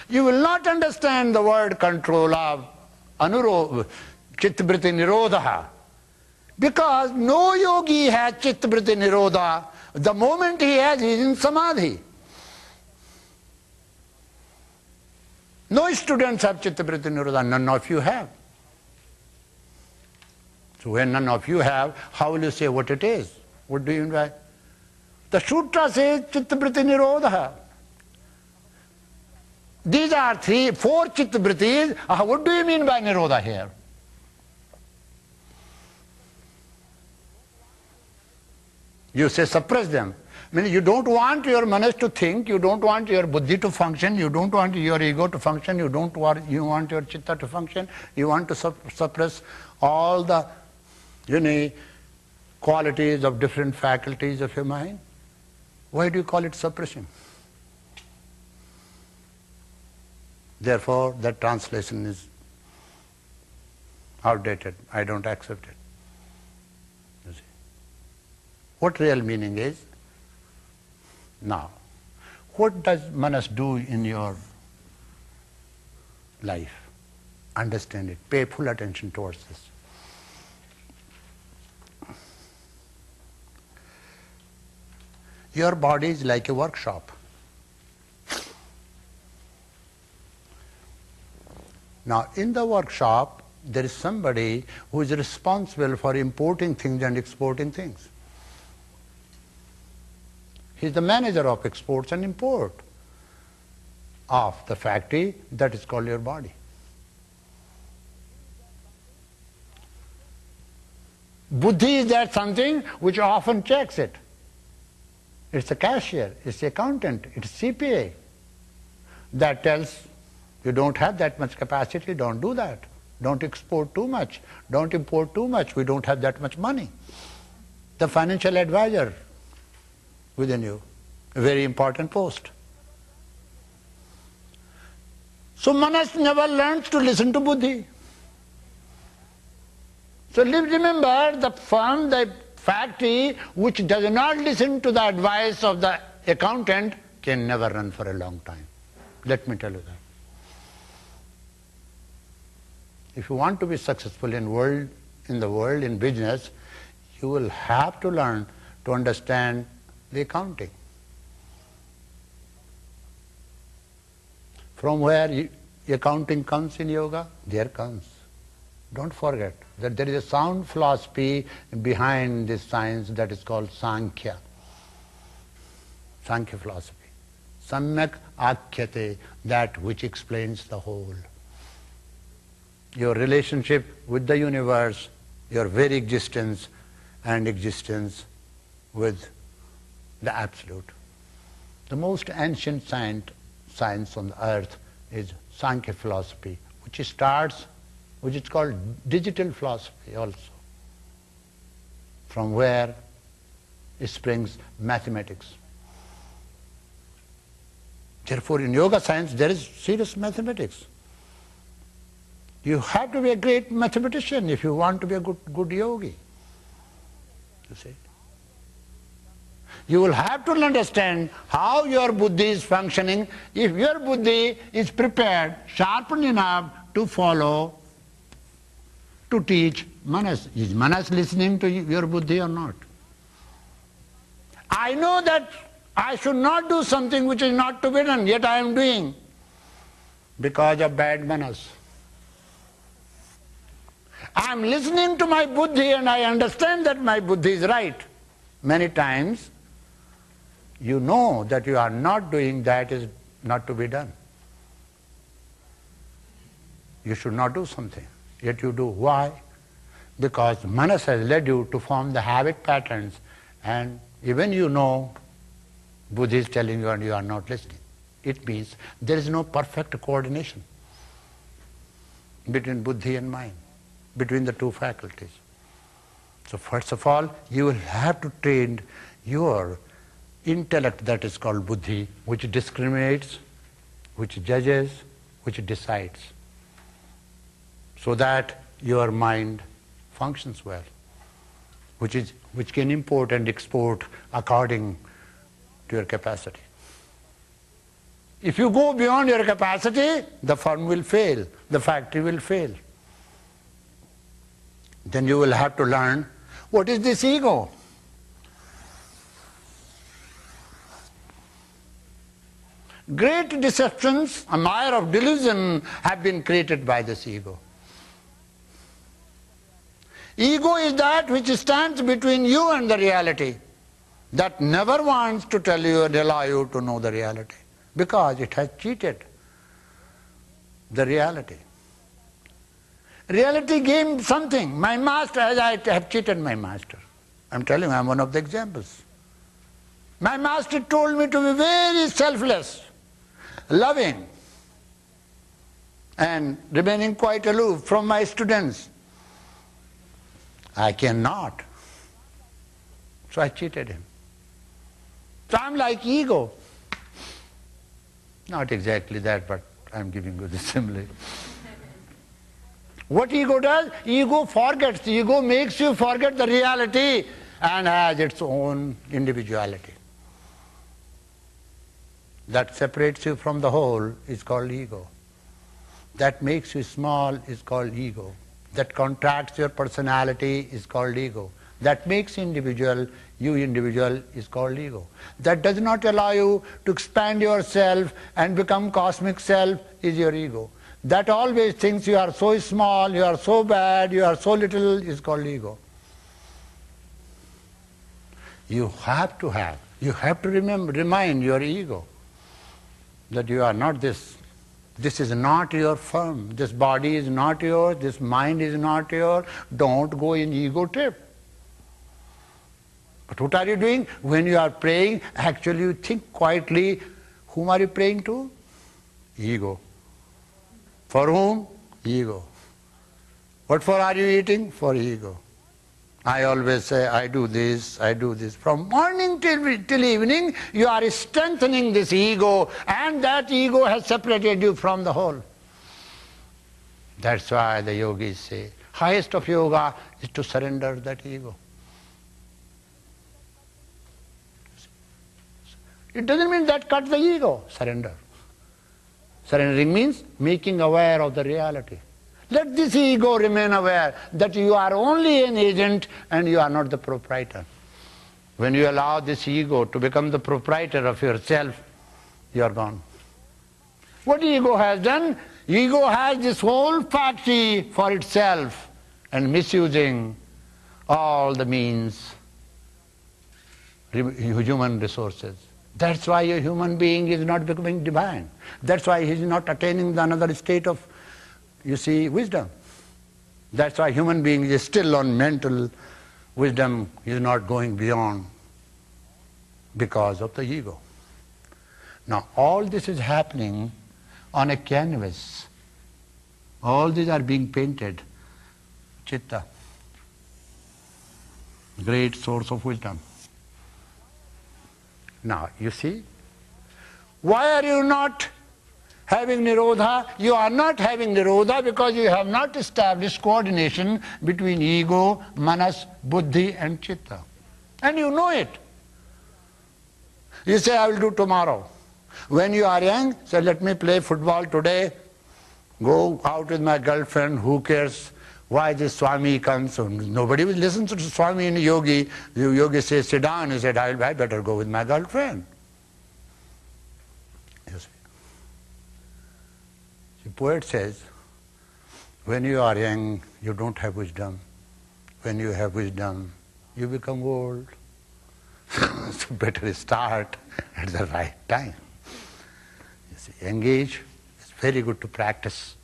You will not understand the word control of Chittavriti Nirodha. Because no yogi has Chittavriti Nirodha. The moment he has, he is in Samadhi. No students have Chittavriti Nirodha, none of you have. So when none of you have, how will you say what it is? What do you mean by? The Sutra says Chittavriti Nirodha. These are four Chittavritis. What do you mean by Nirodha here? You say suppress them. Meaning you don't want your manas to think, you don't want your buddhi to function, you don't want your ego to function, you want your chitta to function, you want to suppress all the qualities of different faculties of your mind. Why do you call it suppression? Therefore, that translation is outdated. I don't accept it. You see. What real meaning is? Now, what does manas do in your life? Understand it. Pay full attention towards this. Your body is like a workshop. Now, in the workshop, there is somebody who is responsible for importing things and exporting things. He is the manager of exports and import of the factory that is called your body. Buddhi is that something which often checks it. It's a cashier, it's the accountant, it's CPA that tells you don't have that much capacity, don't do that. Don't export too much, don't import too much, we don't have that much money. The financial advisor within you, a very important post. So manas never learns to listen to buddhi. So remember, the firm, the factory which does not listen to the advice of the accountant can never run for a long time. Let me tell you that. If you want to be successful in the world, in business, you will have to learn to understand the accounting. From where accounting comes in yoga, there comes. Don't forget that there is a sound philosophy behind this science that is called Sankhya. Sankhya philosophy. Samyak akhyate, that which explains the whole. Your relationship with the universe, your very existence and existence with the Absolute. The most ancient science on the earth is Sankhya philosophy, which is called digital philosophy also, from where springs mathematics. Therefore, in yoga science, there is serious mathematics. You have to be a great mathematician if you want to be a good yogi. You see? You will have to understand how your buddhi is functioning. If your buddhi is prepared, sharpened enough to follow, to teach manas. Is manas listening to your buddhi or not? I know that I should not do something which is not to be done, yet I am doing because of bad manas. I am listening to my buddhi and I understand that my buddhi is right. Many times you know that you are not doing that is not to be done. You should not do something, yet you do. Why? Because manas has led you to form the habit patterns, and even you know buddhi is telling you and you are not listening. It means there is no perfect coordination between buddhi and mind, between the two faculties. So first of all, you will have to train your intellect, that is called buddhi, which discriminates, which judges, which decides, so that your mind functions well, which can import and export according to your capacity. If you go beyond your capacity, the firm will fail, the factory will fail. Then you will have to learn, what is this ego? Great deceptions, a mire of delusion, have been created by this ego. Ego is that which stands between you and the reality, that never wants to tell you and allow you to know the reality, because it has cheated the reality. Reality gave something. My master, as I have cheated my master. I'm telling you, I'm one of the examples. My master told me to be very selfless, loving, and remaining quite aloof from my students. I cannot. So I cheated him. So I'm like ego. Not exactly that, but I'm giving you the simile. What ego does? Ego forgets. Ego makes you forget the reality and has its own individuality. That separates you from the whole is called ego. That makes you small is called ego. That contracts your personality is called ego. That makes you individual is called ego. That does not allow you to expand yourself and become cosmic self is your ego. That always thinks you are so small, you are so bad, you are so little is called ego. You have to remind your ego that you are not this. This is not your firm. This body is not yours. This mind is not yours. Don't go in ego trip. But what are you doing? When you are praying, actually you think quietly, whom are you praying to? Ego. For whom? Ego. What for are you eating? For ego. I always say, I do this, I do this. From morning till evening, you are strengthening this ego, and that ego has separated you from the whole. That's why the yogis say, highest of yoga is to surrender that ego. It doesn't mean that cut the ego, surrender. Surrendering means making aware of the reality. Let this ego remain aware that you are only an agent and you are not the proprietor. When you allow this ego to become the proprietor of yourself, you are gone. What ego has done? Ego has this whole factory for itself and misusing all the means, human resources. That's why a human being is not becoming divine. That's why he is not attaining the another state of, wisdom. That's why human being is still on mental wisdom, is not going beyond because of the ego. Now all this is happening on a canvas. All these are being painted. Chitta, great source of wisdom. Now you see, why are you not having Nirodha. You are not having Nirodha because you have not established coordination between ego, manas, buddhi and chitta. And you know it. You say, I will do tomorrow. When you are young, say, let me play football today, go out with my girlfriend, who cares why this Swami comes? So nobody will listen to Swami and Yogi. The Yogi says, sit down. He said, I better go with my girlfriend. You see. The poet says, when you are young, you don't have wisdom. When you have wisdom, you become old. So better start at the right time. You see, engage. It's very good to practice.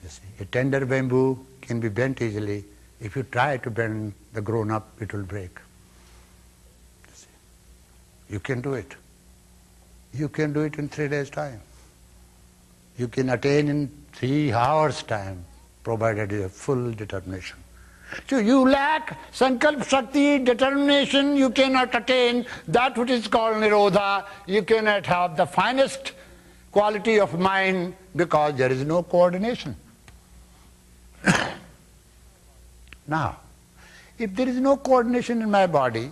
You see, a tender bamboo can be bent easily. If you try to bend the grown-up, it will break. You see, you can do it. You can do it in 3 days' time. You can attain in 3 hours' time, provided you have full determination. So you lack sankalp shakti, determination, you cannot attain that which is called Nirodha. You cannot have the finest quality of mind because there is no coordination. Now, if there is no coordination in my body,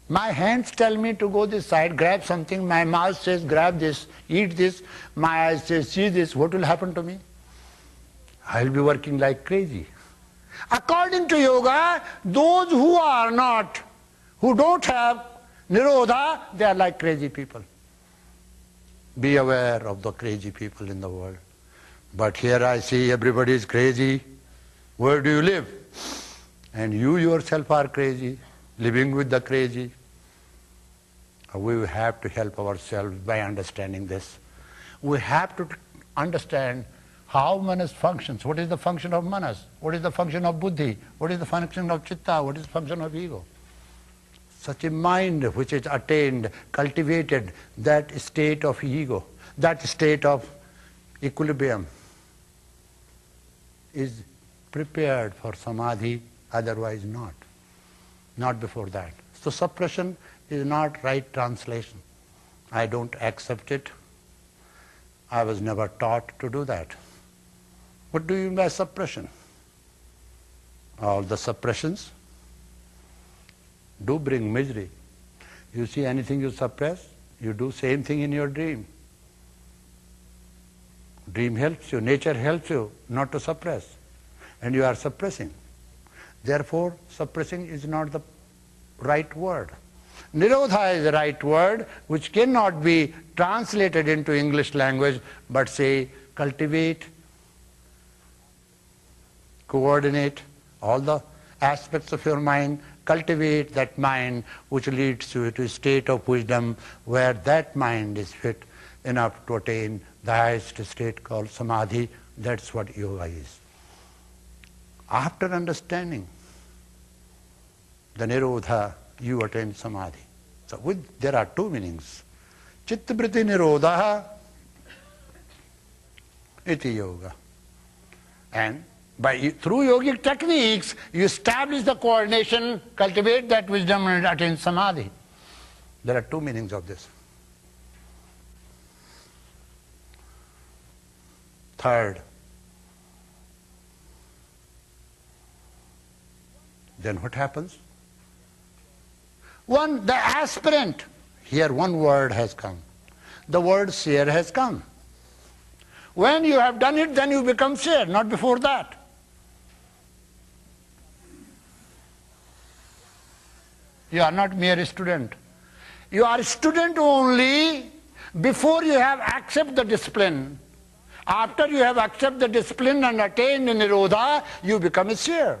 my hands tell me to go this side, grab something, my mouth says grab this, eat this, my eyes say see this, what will happen to me? I will be working like crazy. According to yoga, those who don't have Nirodha, they are like crazy people. Be aware of the crazy people in the world. But here I see everybody is crazy. Where do you live? And you yourself are crazy, living with the crazy. We have to help ourselves by understanding this. We have to understand how manas functions. What is the function of manas? What is the function of buddhi? What is the function of chitta? What is the function of ego? Such a mind which is attained, cultivated, that state of ego, that state of equilibrium is prepared for samadhi, otherwise not. Not before that. So suppression is not right translation. I don't accept it. I was never taught to do that. What do you mean by suppression? All the suppressions do bring misery. You see anything you suppress, you do same thing in your dream. Dream helps you, nature helps you not to suppress. And you are suppressing. Therefore, suppressing is not the right word. Nirodha is the right word, which cannot be translated into English language, but say, cultivate, coordinate all the aspects of your mind, cultivate that mind which leads you to a state of wisdom where that mind is fit enough to attain the highest state called samadhi. That's what yoga is. After understanding the Nirodha, you attain samadhi. So there are 2 meanings. Chittavriti Nirodha iti yoga. And through yogic techniques, you establish the coordination, cultivate that wisdom and attain samadhi. There are 2 meanings of this. Third, then what happens? The aspirant, here one word has come. The word seer has come. When you have done it, then you become seer, not before that. You are not mere student. You are a student only before you have accepted the discipline. After you have accepted the discipline and attained Nirodha, you become a seer.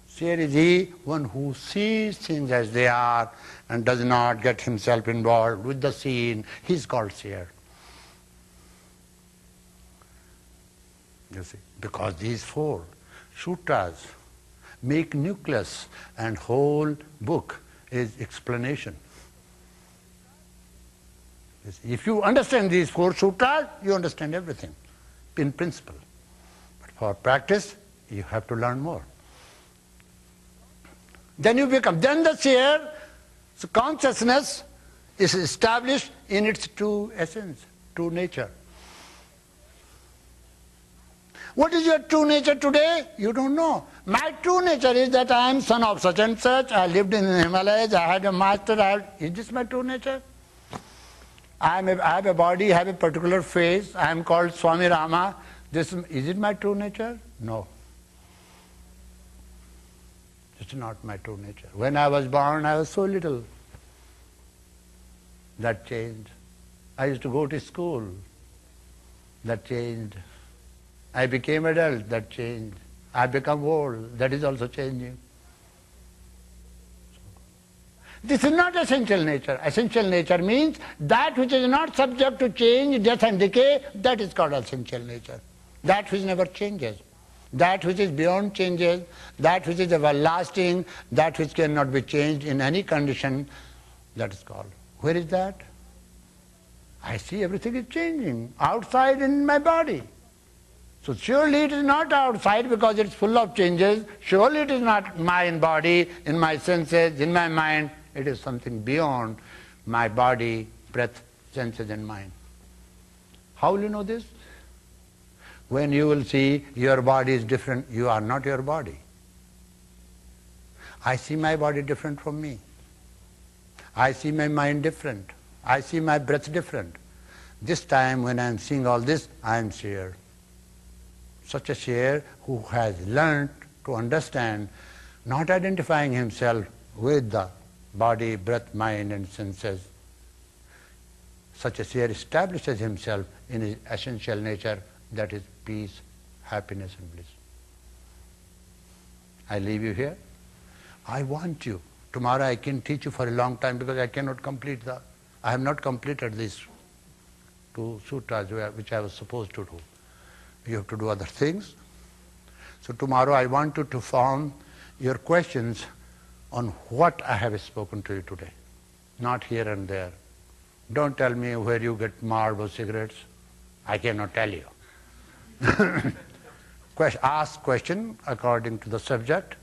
Seer is he, one who sees things as they are and does not get himself involved with the scene. He is called seer. You see, because these 4 sutras make nucleus and whole book is explanation. You see, if you understand these 4 sutras, you understand everything in principle. But for practice, you have to learn more. Then you become, then the seer, so consciousness is established in its true essence. true nature. What is your true nature today? You don't know. My true nature is that I am son of such and such, I lived in the Himalayas, I had a master, is this my true nature? I have a body, I have a particular face, I am called Swami Rama. Is it my true nature? No. It's not my true nature. When I was born, I was so little. That changed. I used to go to school. That changed. I became adult. That changed. I become old. That is also changing. This is not essential nature. Essential nature means that which is not subject to change, death and decay, that is called essential nature. That which never changes. That which is beyond changes, that which is everlasting, that which cannot be changed in any condition, that is called. Where is that? I see everything is changing outside in my body. So surely it is not outside because it's full of changes. Surely it is not my body, in my senses, in my mind. It is something beyond my body, breath, senses and mind. How will you know this? When you will see your body is different, you are not your body. I see my body different from me. I see my mind different. I see my breath different. This time when I am seeing all this, I am seer. Such a seer who has learned to understand, not identifying himself with the body, breath, mind and senses. Such a seer establishes himself in his essential nature, that is peace, happiness and bliss. I leave you here. I want you. Tomorrow I can teach you for a long time because I cannot complete I have not completed these 2 sutras which I was supposed to do. You have to do other things. So tomorrow I want you to form your questions on what I have spoken to you today, not here and there. Don't tell me where you get Marlboro cigarettes. I cannot tell you. Ask question according to the subject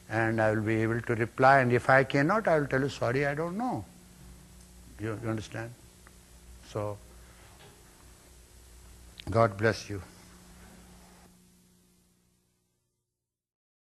and I will be able to reply, and if I cannot, I will tell you, sorry, I don't know. You understand? So, God bless you.